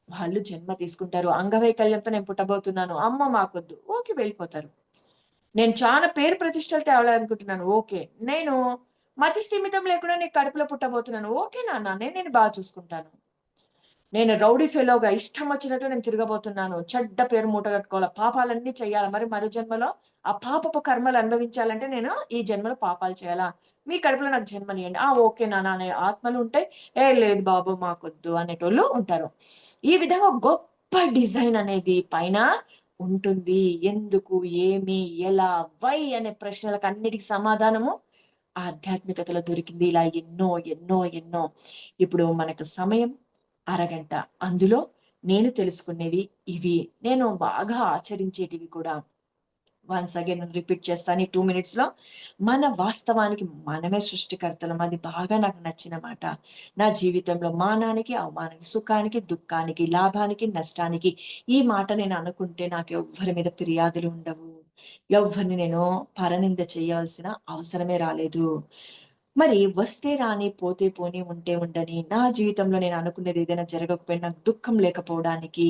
వాళ్ళు జన్మ తీసుకుంటారు. అంగవైకల్యంతో నేను పుట్టబోతున్నాను, అమ్మ మాకొద్దు, ఓకే వెళ్ళిపోతారు. నేను చాలా పేరు ప్రతిష్టలు తేవాలనుకుంటున్నాను, ఓకే. నేను మతి స్థిమితం లేకుండా నీ కడుపులో పుట్టబోతున్నాను, ఓకే నాన్న, నేను బాగా చూసుకుంటాను. నేను రౌడీ ఫెలోగా ఇష్టం వచ్చినట్టు నేను తిరగబోతున్నాను, చెడ్డ పేరు మూట కట్టుకోవాలి, పాపాలన్నీ చేయాలి, మరి మరో జన్మలో ఆ పాపపు కర్మలు అనుభవించాలంటే నేను ఈ జన్మలో పాపాలు చేయాలా, మీ కడుపులో నాకు జన్మనియండి, ఓకే నాన్న అనే ఆత్మలు ఉంటాయి. లేదు బాబు మాకొద్దు అనేటోళ్ళు ఉంటారు. ఈ విధంగా గొప్ప డిజైన్ అనేది పైన ఉంటుంది. ఎందుకు, ఏమి, ఎలా, వై అనే ప్రశ్నలకు అన్నిటికీ సమాధానము ఆధ్యాత్మికతలో దొరికింది. ఇలా ఎన్నో ఎన్నో ఎన్నో. ఇప్పుడు మనకు సమయం అరగంట, అందులో నేను తెలుసుకునేవి ఇవి, నేను బాగా ఆచరించేటివి కూడా. వన్స్ అగైన్ రిపీట్ చేస్తాను ఈ 2 minutes లో. మన వాస్తవానికి మనమే సృష్టికర్తలం, అది బాగా నాకు నచ్చిన మాట. నా జీవితంలో మానానికి అవమానానికి, సుఖానికి దుఃఖానికి, లాభానికి నష్టానికి, ఈ మాట నేను అనుకుంటే నాకు ఎవ్వరి మీద ఫిర్యాదులు ఉండవు, ఎవ్వరిని నేను పరనింద చేయవలసిన అవసరమే రాలేదు. మరి వస్తే రాని, పోతే పోని, ఉంటే ఉండని, నా జీవితంలో నేను అనుకునేది ఏదైనా జరగకపోయినా నాకు దుఃఖం లేకపోవడానికి,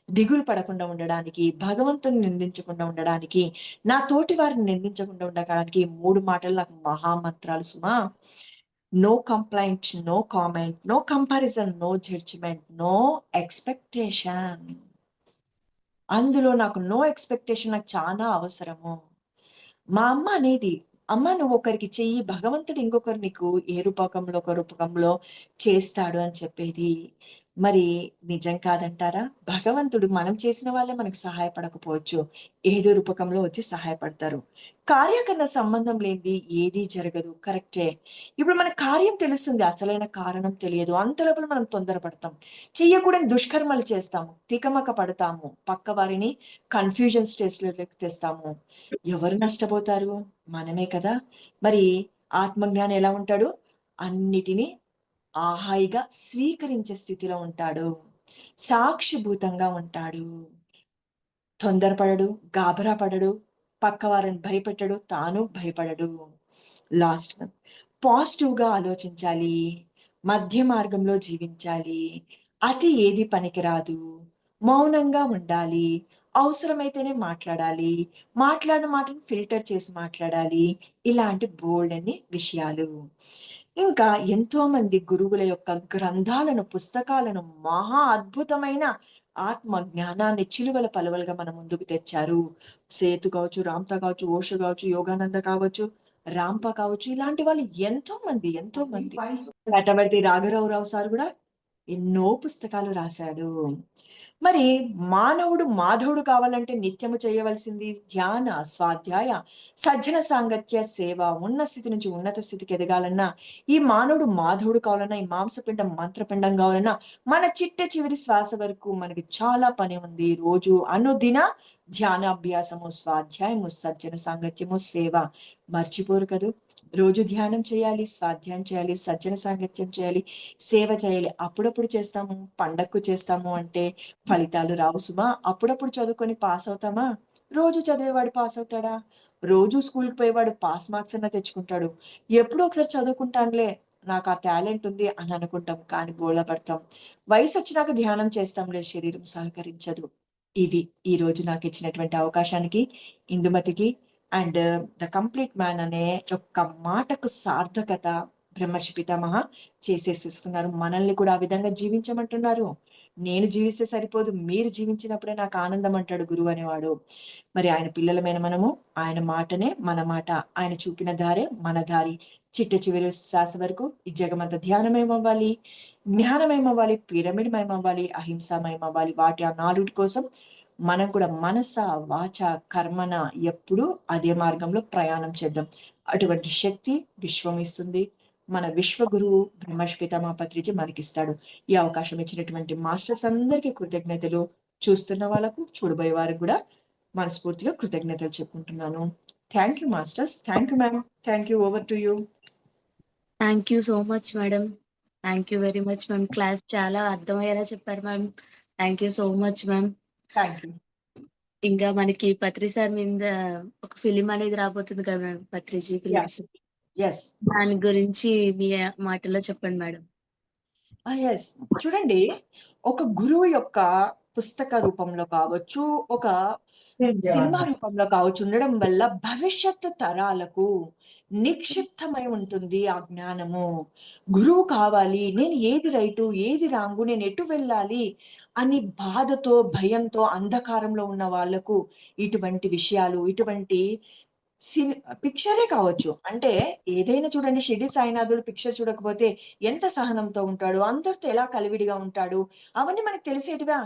దిగులు పడకుండా ఉండడానికి, భగవంతుని నిందించకుండా ఉండడానికి, నా తోటి వారిని నిందించకుండా ఉండడానికి 3 మాటలు నాకు మహామంత్రాలు సుమా. No complaint, no comment, no comparison, no judgement, no expectation. అందులో నాకు నో ఎక్స్పెక్టేషన్ నాకు చాలా అవసరము. మా అమ్మ అనేది, అమ్మ నువ్వు ఒకరికి చెయ్యి, భగవంతుడు ఇంకొకరు నీకు ఏ రూపకంలో ఒక రూపకంలో చేస్తాడు అని చెప్పేది మరి నిజం కాదంటారా? భగవంతుడు మనం చేసిన వాళ్ళే మనకు సహాయపడకపోవచ్చు, ఏదో రూపకంలో వచ్చి సహాయపడతారు. కార్యకరణ సంబంధం లేనిది ఏదీ జరగదు, కరెక్టే. ఇప్పుడు మన కార్యం తెలుస్తుంది, అసలైన కారణం తెలియదు, అంతలోపల మనం తొందరపడతాం, చెయ్యకూడని దుష్కర్మలు చేస్తాము, తికమక పడతాము, పక్క వారిని కన్ఫ్యూజన్ స్టేజ్లోకి తెస్తాము. ఎవరు నష్టపోతారు? మనమే కదా. మరి ఆత్మజ్ఞాని ఎలా ఉంటాడు? అన్నిటినీ హాయిగా స్వీకరించే స్థితిలో ఉంటాడు, సాక్షిభూతంగా ఉంటాడు, తొందరపడడు, గాబరా పడడు, పక్క వారిని భయపెట్టడు, తాను భయపడడు. లాస్ట్ వన్, పాజిటివ్గా ఆలోచించాలి, మధ్య మార్గంలో జీవించాలి, అతి ఏది పనికిరాదు, మౌనంగా ఉండాలి, అవసరమైతేనే మాట్లాడాలి, మాట్లాడిన మాటను ఫిల్టర్ చేసి మాట్లాడాలి. ఇలాంటి బోల్డ్ అన్ని విషయాలు. ఇంకా ఎంతో మంది గురువుల యొక్క గ్రంథాలను, పుస్తకాలను, మహా అద్భుతమైన ఆత్మ జ్ఞానాన్ని చిలువల పలువలుగా మన ముందుకు తెచ్చారు. సేతు కావచ్చు, రామ్తా కావచ్చు, ఓషో కావచ్చు, యోగానంద కావచ్చు, రాంప కావచ్చు, ఇలాంటి వాళ్ళు ఎంతో మంది ఎంతో మంది. నటవర్తి రాఘరావు సార్ కూడా ఎన్నో పుస్తకాలు రాశాడు. మరి మానవుడు మాధవుడు కావాలంటే నిత్యము చేయవలసింది ధ్యాన, స్వాధ్యాయ, సజ్జన సాంగత్య, సేవ. ఉన్న స్థితి నుంచి ఉన్నత స్థితికి ఎదగాలన్నా, ఈ మానవుడు మాధవుడు కావాలన్నా, ఈ మాంసపిండం మంత్రపిండం కావాలన్నా, మన చిట్ట చివరి శ్వాస వరకు మనకి చాలా పని ఉంది. రోజు అనుదిన ధ్యానాభ్యాసము, స్వాధ్యాయము, సజ్జన సాంగత్యము, సేవ మర్చిపోరు కదూ. రోజు ధ్యానం చేయాలి, స్వాధ్యాయం చేయాలి, సజ్జన సాంగత్యం చేయాలి, సేవ చేయాలి. అప్పుడప్పుడు చేస్తాము, పండక్కు చేస్తాము అంటే ఫలితాలు రావు సుమా. అప్పుడప్పుడు చదువుకొని పాస్ అవుతామా? రోజు చదివేవాడు పాస్ అవుతాడా? రోజు స్కూల్కి పోయేవాడు పాస్ మార్క్స్ అన్నా తెచ్చుకుంటాడు. ఎప్పుడో ఒకసారి చదువుకుంటానులే, నాకు ఆ టాలెంట్ ఉంది అని అనుకుంటాం, కానీ బోళ పడతాం. వయసు వచ్చినాక ధ్యానం చేస్తాంలే, శరీరం సహకరించదు. ఇవి ఈ రోజు నాకు ఇచ్చినటువంటి అవకాశానికి, ఇందుమతికి అండ్ ద కంప్లీట్ మ్యాన్ అనే ఒక్క మాటకు సార్థకత బ్రహ్మర్షి పితామహ చేసేసేసుకున్నారు. మనల్ని కూడా ఆ విధంగా జీవించమంటున్నారు. నేను జీవిస్తే సరిపోదు, మీరు జీవించినప్పుడే నాకు ఆనందం అంటాడు గురువు అనేవాడు. మరి ఆయన పిల్లలమైన మనము ఆయన మాటనే మన మాట, ఆయన చూపిన దారే మన దారి. చిట్ట చివరి శ్వాస వరకు ఈ జగమంత ధ్యానమయమవ్వాలి, జ్ఞానమయమవ్వాలి, పిరమిడ్మయమవ్వాలి, అహింసామయమవ్వాలి. వాటి ఆ 4 కోసం మనం కూడా మనస, వాచ, కర్మన ఎప్పుడూ అదే మార్గంలో ప్రయాణం చేద్దాం. అటువంటి శక్తి విశ్వం ఇస్తుంది. మన విశ్వ గురువు బ్రహ్మర్షి పితామహ పత్రిజీ మనకిస్తాడు. ఈ అవకాశం ఇచ్చినటువంటి మాస్టర్స్ అందరికీ కృతజ్ఞతలు. చూస్తున్న వాళ్ళకు, చూడబోయే వారికి కూడా మనస్ఫూర్తిగా కృతజ్ఞతలు చెప్పుకుంటున్నాను. Thank you masters. Thank you ma'am. Thank you. Over to you. Thank you so much madam. Thank you very much ma'am. Class చాలా అర్థమయ్యేలా చెప్పారు ma'am. Thank you so much ma'am. Thank you. ఇంకా మనకి పత్రి సార్ మీద ఒక film అనేది రాబోతుంది కదా మేడం, పత్రిజీ ఫిలిమ్స్. ఎస్ దాని గురించి మీ మాటల్లో చెప్పండి మేడం. ఎస్ చూడండి, ఒక గురువు యొక్క పుస్తక రూపంలో కావచ్చు, ఒక సినిమా రూపంలో కావచ్చు ఉండడం వల్ల భవిష్యత్తు తరాలకు నిక్షిప్తమై ఉంటుంది ఆ జ్ఞానము. గురువు కావాలి, నేను ఏది రైటు ఏది రాంగు, నేను ఎటు వెళ్ళాలి అని బాధతో భయంతో అంధకారంలో ఉన్న వాళ్ళకు ఇటువంటి విషయాలు, ఇటువంటి సిని పిక్చరే కావచ్చు. అంటే ఏదైనా చూడండి, షిరిడి సాయినాథుడు పిక్చర్ చూడకపోతే ఎంత సహనంతో ఉంటాడు, అందరితో ఎలా కలివిడిగా ఉంటాడు, అవన్నీ మనకు తెలిసేటివా?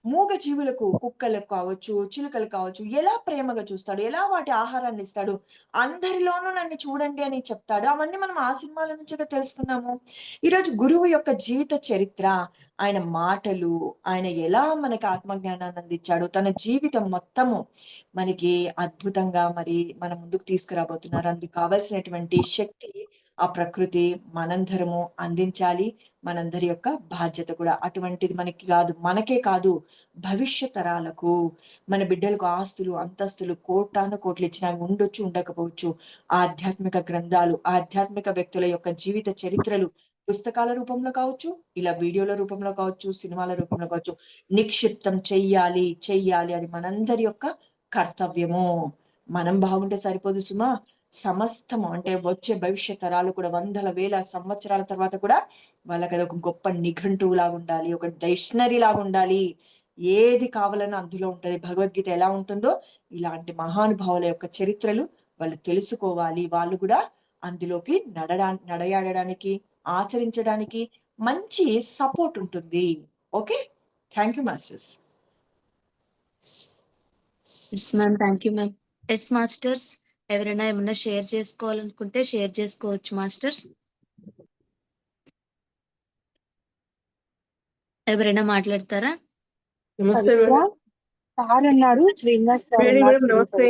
మూగ జీవులకు, కుక్కలకు కావచ్చు, చిలుకలు కావచ్చు, ఎలా ప్రేమగా చూస్తాడు, ఎలా వాటి ఆహారాన్ని ఇస్తాడు, అందరిలోనూ నన్ను చూడండి అని చెప్తాడు. అవన్నీ మనం ఆ సినిమాల నుంచిగా తెలుసుకున్నాము. ఈరోజు గురువు యొక్క జీవిత చరిత్ర, ఆయన మాటలు, ఆయన ఎలా మనకి ఆత్మజ్ఞానాన్ని అందించాడు, తన జీవితం మొత్తము మనకి అద్భుతంగా మరి మన ముందుకు తీసుకురాబోతున్నారు. అందుకు కావలసినటువంటి శక్తి ఆ ప్రకృతి మనందరము అందించాలి. మనందరి యొక్క బాధ్యత కూడా అటువంటిది. మనకి కాదు, మనకే కాదు, భవిష్యత్ తరాలకు, మన బిడ్డలకు ఆస్తులు అంతస్తులు కోటాను కోట్లు ఇచ్చినా ఉండొచ్చు, ఉండకపోవచ్చు. ఆధ్యాత్మిక గ్రంథాలు, ఆధ్యాత్మిక వ్యక్తుల యొక్క జీవిత చరిత్రలు పుస్తకాల రూపంలో కావచ్చు, ఇలా వీడియోల రూపంలో కావచ్చు, సినిమాల రూపంలో కావచ్చు, నిక్షిప్తం చెయ్యాలి చెయ్యాలి. అది మనందరి యొక్క కర్తవ్యము. మనం బాగుంటే సరిపోదు సుమా, సమస్తము అంటే వచ్చే భవిష్యత్ తరాలు కూడా వందల వేల సంవత్సరాల తర్వాత కూడా వాళ్ళకి అది ఒక గొప్ప నిఘంటువు లాగా ఉండాలి, ఒక డిక్షనరీ లాగా ఉండాలి. ఏది కావాలన్నా అందులో ఉంటది. భగవద్గీత ఎలా ఉంటుందో ఇలాంటి మహానుభావుల యొక్క చరిత్రలు వాళ్ళు తెలుసుకోవాలి. వాళ్ళు కూడా అందులోకి నడయాడడానికి, ఆచరించడానికి మంచి సపోర్ట్ ఉంటుంది. Okay, thank you masters. Yes ma'am, thank you ma'am. Yes masters, ఎవరైనా ఏమన్నా షేర్ చేసుకోవాలనుకుంటే షేర్ చేసుకోవచ్చు మాస్టర్స్. ఎవరైనా మాట్లాడతారా? నమస్తే మేడం. సార్ ఉన్నారు, శ్రీనివాస్ సార్ మేడం ఉన్నారు. నమస్తే.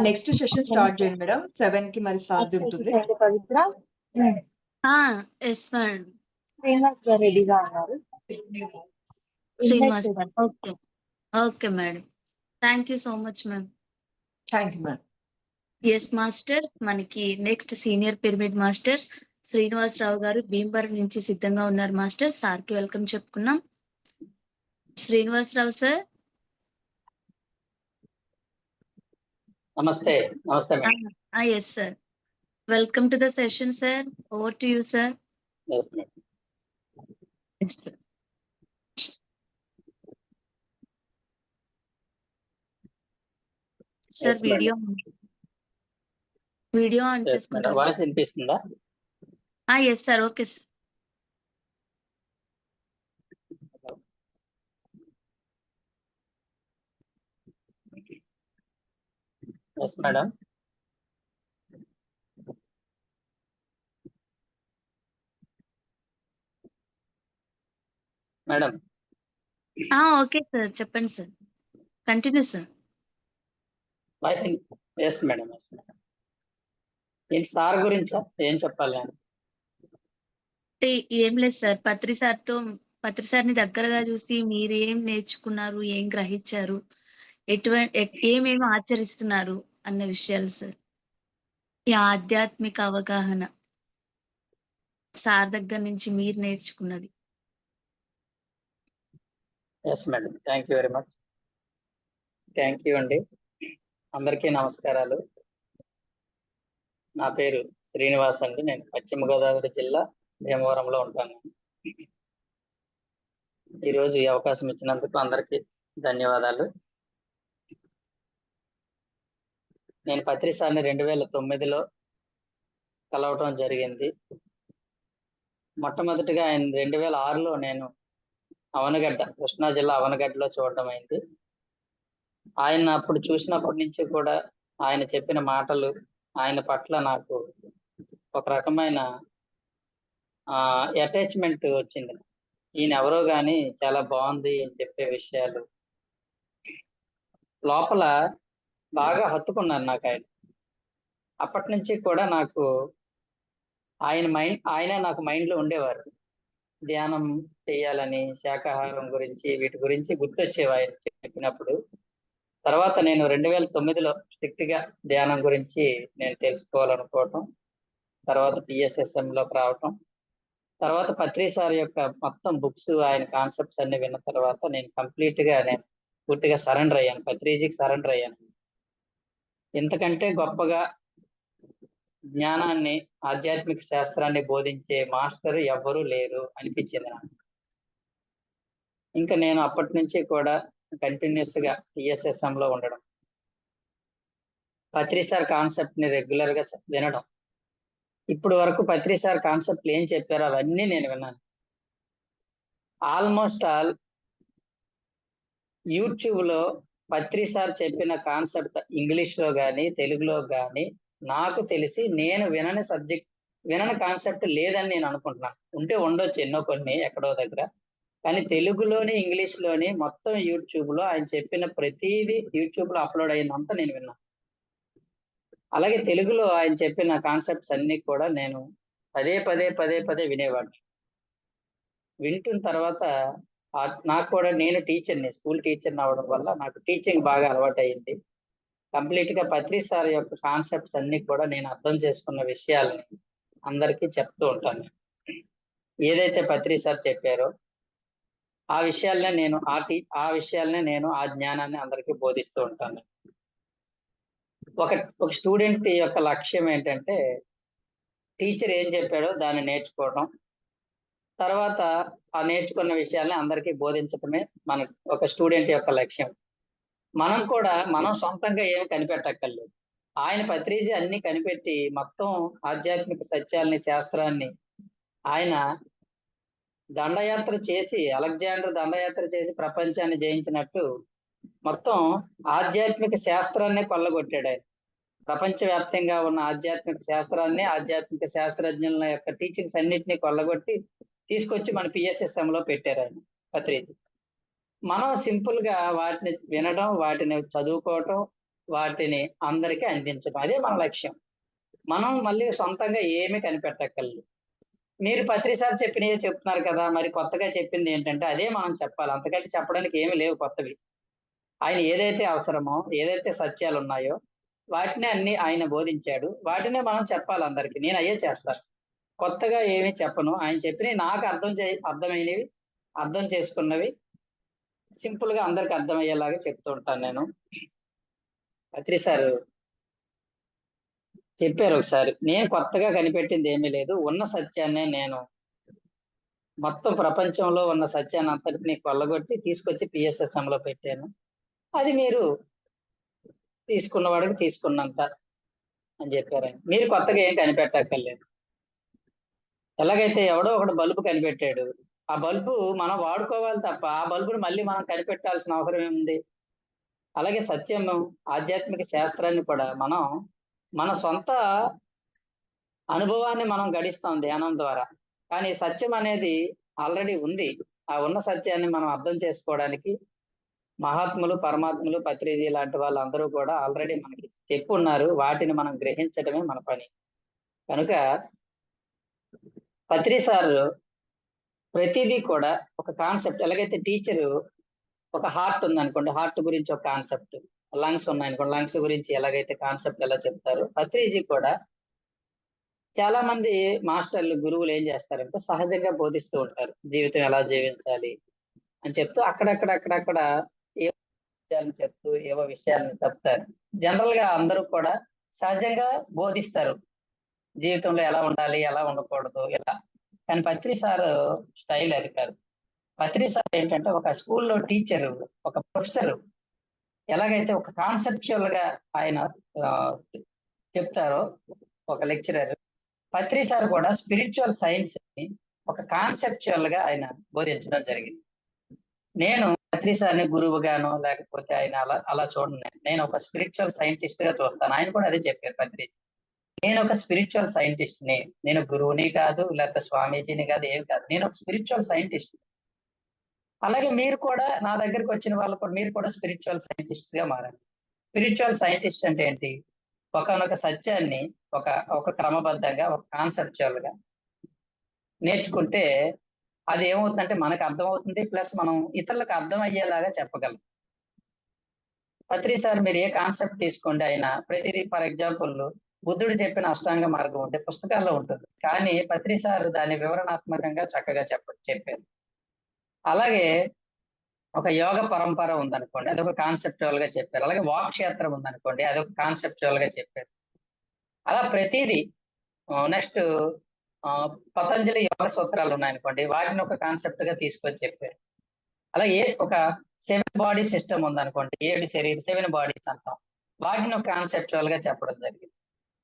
నెక్స్ట్ సెషన్ స్టార్ట్ చేయండి మేడం. 7 కి మరి సాధ్యం ఉంటుంది. పవిత్ర ఎస్ మ్యామ్. శ్రీనివాస్ గారు రెడీగా ఉన్నారు. Srinivas garu, okay okay madam. Thank you so much ma'am. Thank you madam. Yes master, మనకి next senior pyramid masters Srinivasa Rao garu Bhimavaram నుంచి సిద్ధంగా ఉన్నారు మాస్టర్. సార్కి వెల్కమ్ చెప్పుకున్నాం. శ్రీనివాసరావు సార్. నమస్తే. నమస్తే madam. Yes sir, welcome to the session sir. Over to you sir. Yes madam. Sir video on చేసుకుంటారు. Voice వినిపిస్తుందా? Yes sir, okay sir. Yes madam. Madam. Okay sir, చెప్పండి sir, continue sir. Voice yes madam. Yes madam. ఏంటి sir గురించా ఏం చెప్పాలి అని? ఏం లేదు సార్, పత్రి సార్ని దగ్గరగా చూసి మీరు ఏం నేర్చుకున్నారు, ఏం గ్రహించారు, ఏమేమి ఆచరిస్తున్నారు అన్న విషయాలు సార్. ఈ ఆధ్యాత్మిక అవగాహన సార్ దగ్గర నుంచి మీరు నేర్చుకున్నది. Yes madam, thank you very much. Thank you అండి. అందరికీ నమస్కారాలు. నా పేరు శ్రీనివాస్ అండి. నేను పశ్చిమ గోదావరి జిల్లా భీమవరంలో ఉంటాను. ఈరోజు ఈ అవకాశం ఇచ్చినందుకు అందరికీ ధన్యవాదాలు. నేను పత్రి సార్ని 2009లో కలవటం జరిగింది. మొట్టమొదటిగా ఆయన 2006లో నేను అవనగడ్డ, కృష్ణా జిల్లా అవనగడ్డలో చూడటం అయింది. ఆయన అప్పుడు చూసినప్పటి నుంచి కూడా ఆయన చెప్పిన మాటలు, ఆయన పట్ల నాకు ఒక రకమైన అటాచ్మెంట్ వచ్చింది. ఈయన ఎవరో కానీ చాలా బాగుంది అని చెప్పే విషయాలు లోపల బాగా హత్తుకున్నారు నాకు ఆయన. అప్పటి నుంచి కూడా నాకు ఆయనే నాకు మైండ్లో ఉండేవారు. ధ్యానం చేయాలని, శాకాహారం గురించి, వీటి గురించి గుర్తొచ్చేవి ఆయన చెప్పినప్పుడు. తర్వాత నేను 2009లో స్ట్రిక్ట్ గా ధ్యానం గురించి నేను తెలుసుకోవాలనుకోవటం, తర్వాత PSSM లోకి రావటం, తర్వాత పత్రి సార్ యొక్క మొత్తం బుక్స్, ఆయన కాన్సెప్ట్స్ అన్ని విన్న తర్వాత నేను నేను పూర్తిగా సరెండర్ అయ్యాను, పత్రిజీకి సరెండర్ అయ్యాను. ఇంతకంటే గొప్పగా జ్ఞానాన్ని, ఆధ్యాత్మిక శాస్త్రాన్ని బోధించే మాస్టర్ ఎవ్వరూ లేరు అనిపించింది నాకు. ఇంకా నేను అప్పటి నుంచి కూడా కంటిన్యూస్ గా PSSM లో ఉండడం, పత్రి సార్ కాన్సెప్ట్ ని రెగ్యులర్ గా వినడం. ఇప్పుడు వరకు పత్రి సార్ కాన్సెప్ట్లు ఏం చెప్పారో అవన్నీ నేను విన్నాను. ఆల్మోస్ట్ ఆల్ యూట్యూబ్ లో పత్రి సార్ చెప్పిన కాన్సెప్ట్ ఇంగ్లీష్ లో కానీ తెలుగులో కానీ నాకు తెలిసి నేను వినని కాన్సెప్ట్ లేదని నేను అనుకుంటున్నాను. ఉంటే ఉండొచ్చు ఎన్నో కొన్ని ఎక్కడో దగ్గర, కానీ తెలుగులోని ఇంగ్లీష్ లోని మొత్తం యూట్యూబ్ లో ఆయన చెప్పిన ప్రతిదీ యూట్యూబ్ లో అప్లోడ్ అయిందంతా నేను విన్నాను. అలాగే తెలుగులో ఆయన చెప్పిన కాన్సెప్ట్స్ అన్ని కూడా నేను పదే పదే పదే పదే వినేవాడిని. వింటున్న తర్వాత నాకు కూడా, నేను టీచర్ని, స్కూల్ టీచర్ని అవడం వల్ల నాకు టీచింగ్ బాగా అలవాటు అయింది. కంప్లీట్ గా పత్రి సార్ యొక్క కాన్సెప్ట్స్ అన్ని కూడా నేను అర్థం చేసుకున్న విషయాలని అందరికీ చెప్తూ ఉంటాను. ఏదైతే పత్రి సార్ చెప్పారో ఆ విషయాలనే నేను ఆ జ్ఞానాన్ని అందరికీ బోధిస్తూ ఉంటాను. ఒక స్టూడెంట్ యొక్క లక్ష్యం ఏంటంటే టీచర్ ఏం చెప్పాడో దాన్ని నేర్చుకోవడం, తర్వాత ఆ నేర్చుకున్న విషయాల్ని అందరికీ బోధించడమే ఒక స్టూడెంట్ యొక్క లక్ష్యం. మనం సొంతంగా ఏమి కనిపెట్టక్కర్లేదు. ఆయన పత్రిజీ అన్ని కనిపెట్టి మొత్తం ఆధ్యాత్మిక సత్యాల్ని, శాస్త్రాన్ని ఆయన అలెగ్జాండర్ దండయాత్ర చేసి ప్రపంచాన్ని జయించినట్టు మొత్తం ఆధ్యాత్మిక శాస్త్రాన్ని కొల్లగొట్టాడు ఆయన. ప్రపంచవ్యాప్తంగా ఉన్న ఆధ్యాత్మిక శాస్త్రాన్ని, ఆధ్యాత్మిక శాస్త్రజ్ఞుల యొక్క టీచింగ్స్ అన్నిటినీ కొల్లగొట్టి తీసుకొచ్చి మన PSSM లో పెట్టారు ఆయన పత్రిజీ. మనం సింపుల్ గా వాటిని వినడం, వాటిని చదువుకోవటం, వాటిని అందరికీ అందించడం, అదే మన లక్ష్యం. మనం మళ్ళీ సొంతంగా ఏమీ కనిపెట్టక్కర్లేదు. మీరు పత్రి సార్ చెప్పినవే చెప్తున్నారు కదా, మరి కొత్తగా చెప్పింది ఏంటంటే అదే మనం చెప్పాలి. అంతకంటే చెప్పడానికి ఏమీ లేవు కొత్తవి. ఆయన ఏదైతే అవసరమో, ఏదైతే సత్యాలు ఉన్నాయో వాటినే అన్ని ఆయన బోధించాడు. వాటినే మనం చెప్పాలి అందరికి. నేను అయ్యే చేస్తాను, కొత్తగా ఏమీ చెప్పను. ఆయన చెప్పినవి నాకు అర్థమైనవి, అర్థం చేసుకున్నవి సింపుల్ గా అందరికి అర్థమయ్యేలాగా చెప్తూ ఉంటాను నేను. పత్రి సార్ చెప్పారు ఒకసారి, నేను కొత్తగా కనిపెట్టింది ఏమీ లేదు, ఉన్న సత్యాన్నే నేను మొత్తం ప్రపంచంలో ఉన్న సత్యాన్ని అంతటిని కొల్లగొట్టి తీసుకొచ్చి PSSM లో పెట్టాను. అది మీరు తీసుకున్నవాడికి తీసుకున్నంత అని చెప్పారు ఆయన. మీరు కొత్తగా ఏం కనిపెట్టక్కర్లేదు. ఎలాగైతే ఎవడో ఒకడు బల్బు కనిపెట్టాడు, ఆ బల్బు మనం వాడుకోవాలి తప్ప ఆ బల్బును మళ్ళీ మనం కనిపెట్టాల్సిన అవసరం ఏముంది? అలాగే సత్యము, ఆధ్యాత్మిక శాస్త్రాన్ని కూడా మనం మన సొంత అనుభవాన్ని మనం గడిస్తాం ధ్యానం ద్వారా. కానీ సత్యం అనేది ఆల్రెడీ ఉంది. ఆ ఉన్న సత్యాన్ని మనం అర్థం చేసుకోవడానికి మహాత్ములు, పరమాత్ములు, పత్రిజీ లాంటి వాళ్ళందరూ కూడా ఆల్రెడీ మనకి చెప్పున్నారు. వాటిని మనం గ్రహించడమే మన పని. కనుక పత్రి సార్ ప్రతిదీ కూడా ఒక కాన్సెప్ట్, ఎలాగైతే టీచరు ఒక హార్ట్ ఉందనుకోండి, హార్ట్ గురించి ఒక కాన్సెప్ట్, లంగ్స్ ఉన్నాయనుకోండి, లంగ్స్ గురించి ఎలాగైతే కాన్సెప్ట్ ఎలా చెప్తారు, పత్రిజీ కూడా చాలా మంది మాస్టర్లు, గురువులు ఏం చేస్తారంటే సహజంగా బోధిస్తూ ఉంటారు. జీవితం ఎలా జీవించాలి అని చెప్తూ అక్కడక్కడ ఏవో విషయాలను చెప్తూ ఏవో విషయాలను చెప్తారు. జనరల్ గా అందరూ కూడా సహజంగా బోధిస్తారు, జీవితంలో ఎలా ఉండాలి, ఎలా ఉండకూడదు, ఇలా. కానీ పత్రి సార్ స్టైల్ అది కాదు. పత్రి సార్ ఏంటంటే ఒక స్కూల్లో టీచరు, ఒక ప్రొఫెసర్ ఎలాగైతే ఒక కాన్సెప్చువల్ గా ఆయన చెప్తారో, ఒక లెక్చరర్, పత్రి సార్ కూడా స్పిరిచువల్ సైన్స్ ని ఒక కాన్సెప్చువల్ గా ఆయన బోధించడం జరిగింది. నేను పత్రి సార్ని గురువుగానో లేకపోతే ఆయన అలా చూడండి, నేను ఒక స్పిరిచువల్ సైంటిస్ట్ గా చూస్తాను. ఆయన కూడా అదే చెప్పారు పత్రి. నేను ఒక స్పిరిచువల్ సైంటిస్ట్ ని, నేను గురువుని కాదు, లేకపోతే స్వామీజీని కాదు, ఏమి కాదు, నేను ఒక స్పిరిచువల్ సైంటిస్ట్. అలాగే మీరు కూడా, నా దగ్గరికి వచ్చిన వాళ్ళు కూడా, మీరు కూడా స్పిరిచువల్ సైంటిస్ట్ గా మారండి. స్పిరిచువల్ సైంటిస్ట్ అంటే ఏంటి? ఒకనొక సత్యాన్ని ఒక క్రమబద్ధంగా, ఒక కాన్సెప్చువల్ గా నేర్చుకుంటే అది ఏమవుతుందంటే మనకు అర్థమవుతుంది, ప్లస్ మనం ఇతరులకు అర్థం అయ్యేలాగా చెప్పగలం. పత్రి సార్ మీరు ఏ కాన్సెప్ట్ తీసుకోండి అయినా ప్రతిదీ, ఫర్ ఎగ్జాంపుల్ బుద్ధుడు చెప్పిన అష్టాంగ మార్గం ఉంటే పుస్తకాల్లో ఉంటుంది, కానీ పత్రి సార్ దాన్ని వివరణాత్మకంగా చక్కగా చెప్పారు. అలాగే ఒక యోగ పరంపర ఉందనుకోండి, అదొక కాన్సెప్చువల్ గా చెప్పారు. అలాగే వాక్ క్షేత్రం ఉందనుకోండి, అదొక కాన్సెప్చువల్ గా చెప్పారు. అలా ప్రతిదీ నెక్స్ట్ పతంజలి యోగ సూత్రాలు ఉన్నాయనుకోండి, వాటిని ఒక కాన్సెప్ట్ గా తీసుకొని చెప్పారు. అలాగే ఒక 7 బాడీ సిస్టమ్ ఉందనుకోండి, 7 బాడీస్ అంటాం, వాటిని ఒక కాన్సెప్చువల్ గా చెప్పడం జరిగింది.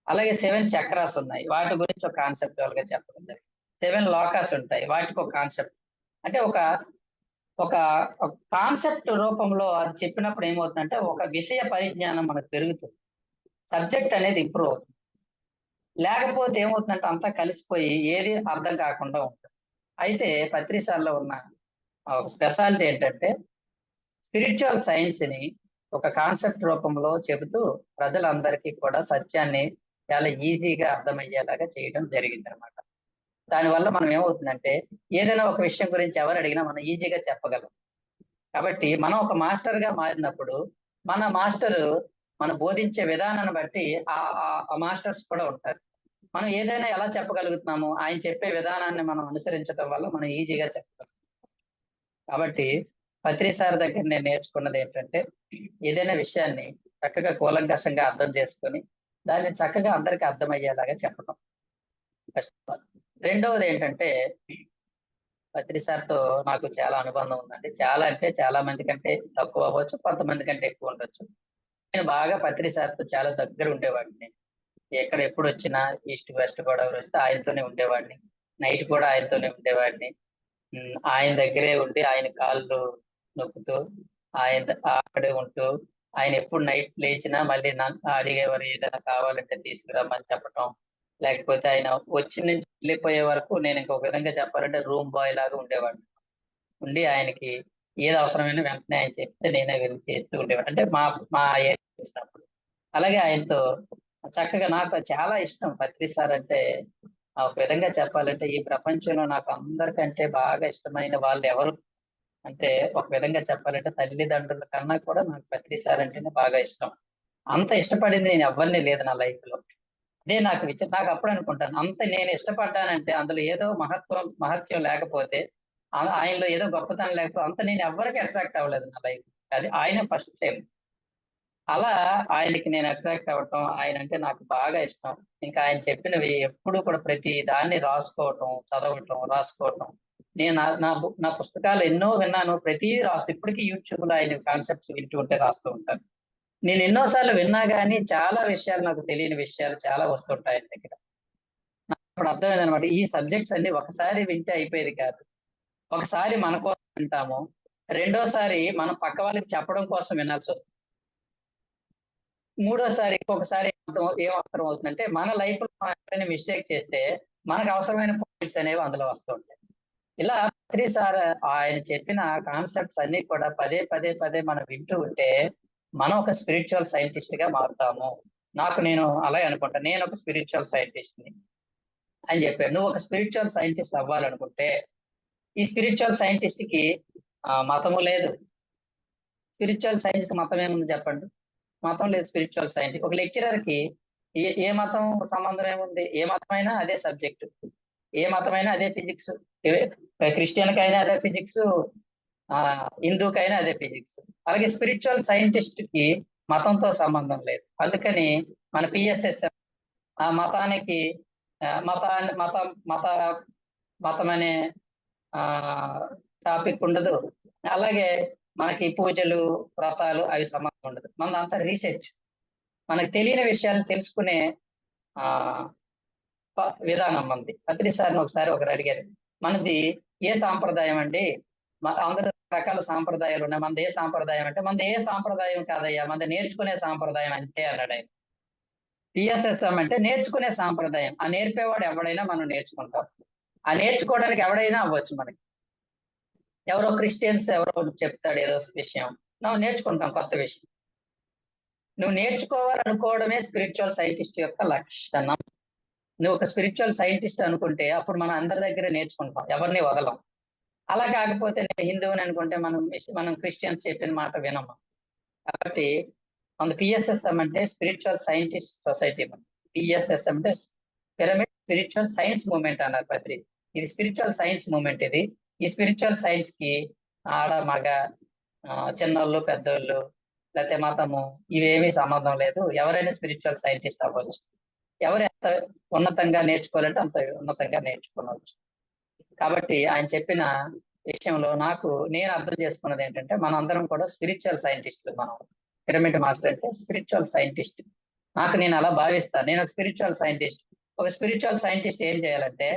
అలాగే 7 చక్రాస్ ఉన్నాయి, వాటి గురించి ఒక కాన్సెప్చువల్ గా చెప్పడం జరిగింది. 7 లోకాస్ ఉంటాయి, వాటికి ఒక కాన్సెప్ట్. అంటే ఒక ఒక కాన్సెప్ట్ రూపంలో అది చెప్పినప్పుడు ఏమవుతుందంటే ఒక విషయ పరిజ్ఞానం మనకు పెరుగుతుంది, సబ్జెక్ట్ అనేది ఇంప్రూవ్ అవుతుంది. లేకపోతే ఏమవుతుందంటే అంతా కలిసిపోయి ఏది అర్థం కాకుండా ఉంటుంది. అయితే పత్రిసార్లో ఉన్న ఒక స్పెషాలిటీ ఏంటంటే స్పిరిచువల్ సైన్స్ ని ఒక కాన్సెప్ట్ రూపంలో చెబుతూ ప్రజలందరికీ కూడా సత్యాన్ని చాలా ఈజీగా అర్థమయ్యేలాగా చేయడం జరిగింది అనమాట. దానివల్ల మనం ఏమవుతుందంటే ఏదైనా ఒక విషయం గురించి ఎవరు అడిగినా మనం ఈజీగా చెప్పగలం. కాబట్టి మనం ఒక మాస్టర్ గా మారినప్పుడు మన మాస్టరు మనం బోధించే విధానాన్ని బట్టి ఆ మాస్టర్స్ కూడా ఉంటారు. మనం ఏదైనా ఎలా చెప్పగలుగుతున్నాము, ఆయన చెప్పే విధానాన్ని మనం అనుసరించడం వల్ల మనం ఈజీగా చెప్పగలం. కాబట్టి పత్రి సార్ దగ్గర నేను నేర్చుకున్నది ఏంటంటే ఏదైనా విషయాన్ని చక్కగా కూలంకషంగా అర్థం చేసుకొని దాన్ని చక్కగా అందరికీ అర్థమయ్యేలాగా చెప్పడం. రెండవది ఏంటంటే పత్రి సార్తో నాకు చాలా అనుబంధం ఉందండి. చాలా అంటే చాలా మంది కంటే తక్కువ అవ్వచ్చు, కొంతమంది కంటే ఎక్కువ ఉండొచ్చు. నేను బాగా పత్రి సార్తో చాలా దగ్గర ఉండేవాడిని. ఎక్కడ ఎప్పుడు వచ్చినా ఈస్ట్ వెస్ట్ గోదావరి వస్తే ఆయనతోనే ఉండేవాడిని. నైట్ కూడా ఆయనతోనే ఉండేవాడిని. ఆయన దగ్గరే ఉండి ఆయన కాళ్ళు నొక్కుతూ అక్కడే ఉంటూ ఆయన ఎప్పుడు నైట్ లేచినా మళ్ళీ అడిగేవారు, ఏదైనా కావాలంటే తీసుకురమ్మని చెప్పటం. లేకపోతే ఆయన వచ్చి నుంచి వెళ్ళిపోయే వరకు నేను ఇంకొక విధంగా చెప్పాలంటే రూమ్ బాయ్ లాగా ఉండేవాడిని. ఉండి ఆయనకి ఏది అవసరమైనా వెంటనే ఆయన చెప్తే నేనే వెళ్ళి చేస్తూ ఉండేవాడు. అంటే మా చేసినప్పుడు అలాగే ఆయనతో చక్కగా నాకు చాలా ఇష్టం పత్రి సార్ అంటే. ఒక విధంగా చెప్పాలంటే ఈ ప్రపంచంలో నాకు అందరికంటే బాగా ఇష్టమైన వాళ్ళు ఎవరు అంటే ఒక విధంగా చెప్పాలంటే తల్లిదండ్రుల కన్నా కూడా నాకు పత్రి సార్ అంటేనే బాగా ఇష్టం. అంత ఇష్టపడింది నేను ఎవరిని లేదు నా లైఫ్ లో. అదే నాకు నాకు అప్పుడు అనుకుంటాను, అంత నేను ఇష్టపడ్డానంటే అందులో ఏదో మహత్యం లేకపోతే, ఆయనలో ఏదో గొప్పతనం లేకపోతే అంత నేను ఎవరికి అట్రాక్ట్ అవ్వలేదు నా లైఫ్. అది ఆయన ఫస్ట్ టైం. అలా ఆయనకి నేను అట్రాక్ట్ అవ్వటం, ఆయన అంటే నాకు బాగా ఇష్టం. ఇంకా ఆయన చెప్పినవి ఎప్పుడు కూడా ప్రతి దాన్ని రాసుకోవటం, చదవటం, రాసుకోవటం. నేను నా పుస్తకాలు ఎన్నో విన్నాను, ప్రతిదీ ఇప్పటికీ యూట్యూబ్ లో ఆయన కాన్సెప్ట్స్ వింటూ ఉంటే రాస్తూ ఉంటాను. నేను ఎన్నోసార్లు విన్నా కానీ చాలా విషయాలు, నాకు తెలియని విషయాలు చాలా వస్తుంటాయి ఆయన దగ్గర. నాకు ఇప్పుడు అర్థమైంది అనమాట, ఈ సబ్జెక్ట్స్ అన్ని ఒకసారి వింటే అయిపోయేది కాదు. ఒకసారి మన కోసం వింటాము, రెండోసారి మనం పక్క వాళ్ళకి చెప్పడం కోసం వినాల్సి వస్తుంది, మూడోసారి ఇంకొకసారి ఏం అవసరం అవుతుందంటే మన లైఫ్ లో ఎప్పుడైనా మిస్టేక్ చేస్తే మనకు అవసరమైన పాయింట్స్ అనేవి అందులో వస్తూ ఉంటాయి. ఇలా పత్రి సార్ ఆయన చెప్పిన కాన్సెప్ట్స్ అన్ని కూడా పదే పదే పదే మనం వింటూ ఉంటే మనం ఒక స్పిరిచువల్ సైంటిస్ట్ గా మారుతాము. నేను అలాగే అనుకుంటా, నేను ఒక స్పిరిచువల్ సైంటిస్ట్ ని అని చెప్పాను. నువ్వు ఒక స్పిరిచువల్ సైంటిస్ట్ అవ్వాలనుకుంటే ఈ స్పిరిచువల్ సైంటిస్ట్ కి మతము లేదు. స్పిరిచువల్ సైన్స్ మతం ఏముంది చెప్పండి? మతం లేదు స్పిరిచువల్ సైంటిస్ట్. ఒక లెక్చరర్ కి ఏ మతం సంబంధం ఏముంది? ఏ మతమైనా అదే సబ్జెక్ట్, ఏ మతమైనా అదే ఫిజిక్స్. క్రిస్టియన్ కైనా అదే ఫిజిక్స్, హిందూకైనా అదే ఫిజిక్స్. అలాగే స్పిరిచువల్ సైంటిస్ట్ కి మతంతో సంబంధం లేదు. అందుకని మన పిఎస్ఎస్ఎం ఆ మతానికి మతం అనే టాపిక్ ఉండదు. అలాగే మనకి పూజలు, వ్రతాలు అవి సంబంధం ఉండదు. మనదంతా రీసెర్చ్, మనకు తెలియని విషయాలు తెలుసుకునే విధానం మనది. పత్రి సార్ని ఒకరు అడిగారు, మనది ఏ సాంప్రదాయం అండి? అందరూ రకాల సాంప్రదాయాలు ఉన్నాయి, మనది ఏ సాంప్రదాయం అంటే, మనది ఏ సాంప్రదాయం కాదయ్యా, మనది నేర్చుకునే సాంప్రదాయం అంతే అన్నాడు ఆయన. పిఎస్ఎస్ఎం అంటే నేర్చుకునే సాంప్రదాయం. ఆ నేర్పేవాడు ఎవడైనా మనం నేర్చుకుంటాం. ఆ నేర్చుకోవడానికి ఎవడైనా అవ్వచ్చు. మనకి ఎవరో క్రిస్టియన్స్ ఎవరో చెప్తాడు ఏదో విషయం, నువ్వు నేర్చుకుంటాం కొత్త విషయం. నువ్వు నేర్చుకోవాలనుకోవడమే స్పిరిచువల్ సైంటిస్ట్ యొక్క లక్షణం. నువ్వు ఒక స్పిరిచువల్ సైంటిస్ట్ అనుకుంటే అప్పుడు మనం అందరి దగ్గర నేర్చుకుంటాం, ఎవరిని వదలం. అలా కాకపోతే నేను హిందువుని అనుకుంటే మనం క్రిస్టియన్స్ చెప్పిన మాట వినము. కాబట్టి మన పిఎస్ఎస్ఎం అంటే స్పిరిచువల్ సైంటిస్ట్ సొసైటీ. పిఎస్ఎస్ఎం అంటే పిరమిడ్ స్పిరిచువల్ సైన్స్ మూవ్మెంట్ అన్నారు పత్రి. ఇది స్పిరిచువల్ సైన్స్ మూవ్మెంట్. ఇది ఈ స్పిరిచువల్ సైన్స్ కి ఆడ మగ, చిన్నోళ్ళు పెద్దోళ్ళు లేకపోతే మతము ఇవేమీ సంబంధం లేదు. ఎవరైనా స్పిరిచువల్ సైంటిస్ట్ అవ్వచ్చు. ఎవరు ఎంత ఉన్నతంగా నేర్చుకోవాలంటే అంత ఉన్నతంగా నేర్చుకోవచ్చు. కాబట్టి ఆయన చెప్పిన విషయంలో నేను అర్థం చేసుకున్నది ఏంటంటే, మనం అందరం కూడా స్పిరిచువల్ సైంటిస్టులు. మనం పిరమిడ్ మాస్టర్ అంటే స్పిరిచువల్ సైంటిస్ట్. నేను అలా భావిస్తాను. నేను ఒక స్పిరిచువల్ సైంటిస్ట్. ఒక స్పిరిచువల్ సైంటిస్ట్ ఏం చేయాలంటే,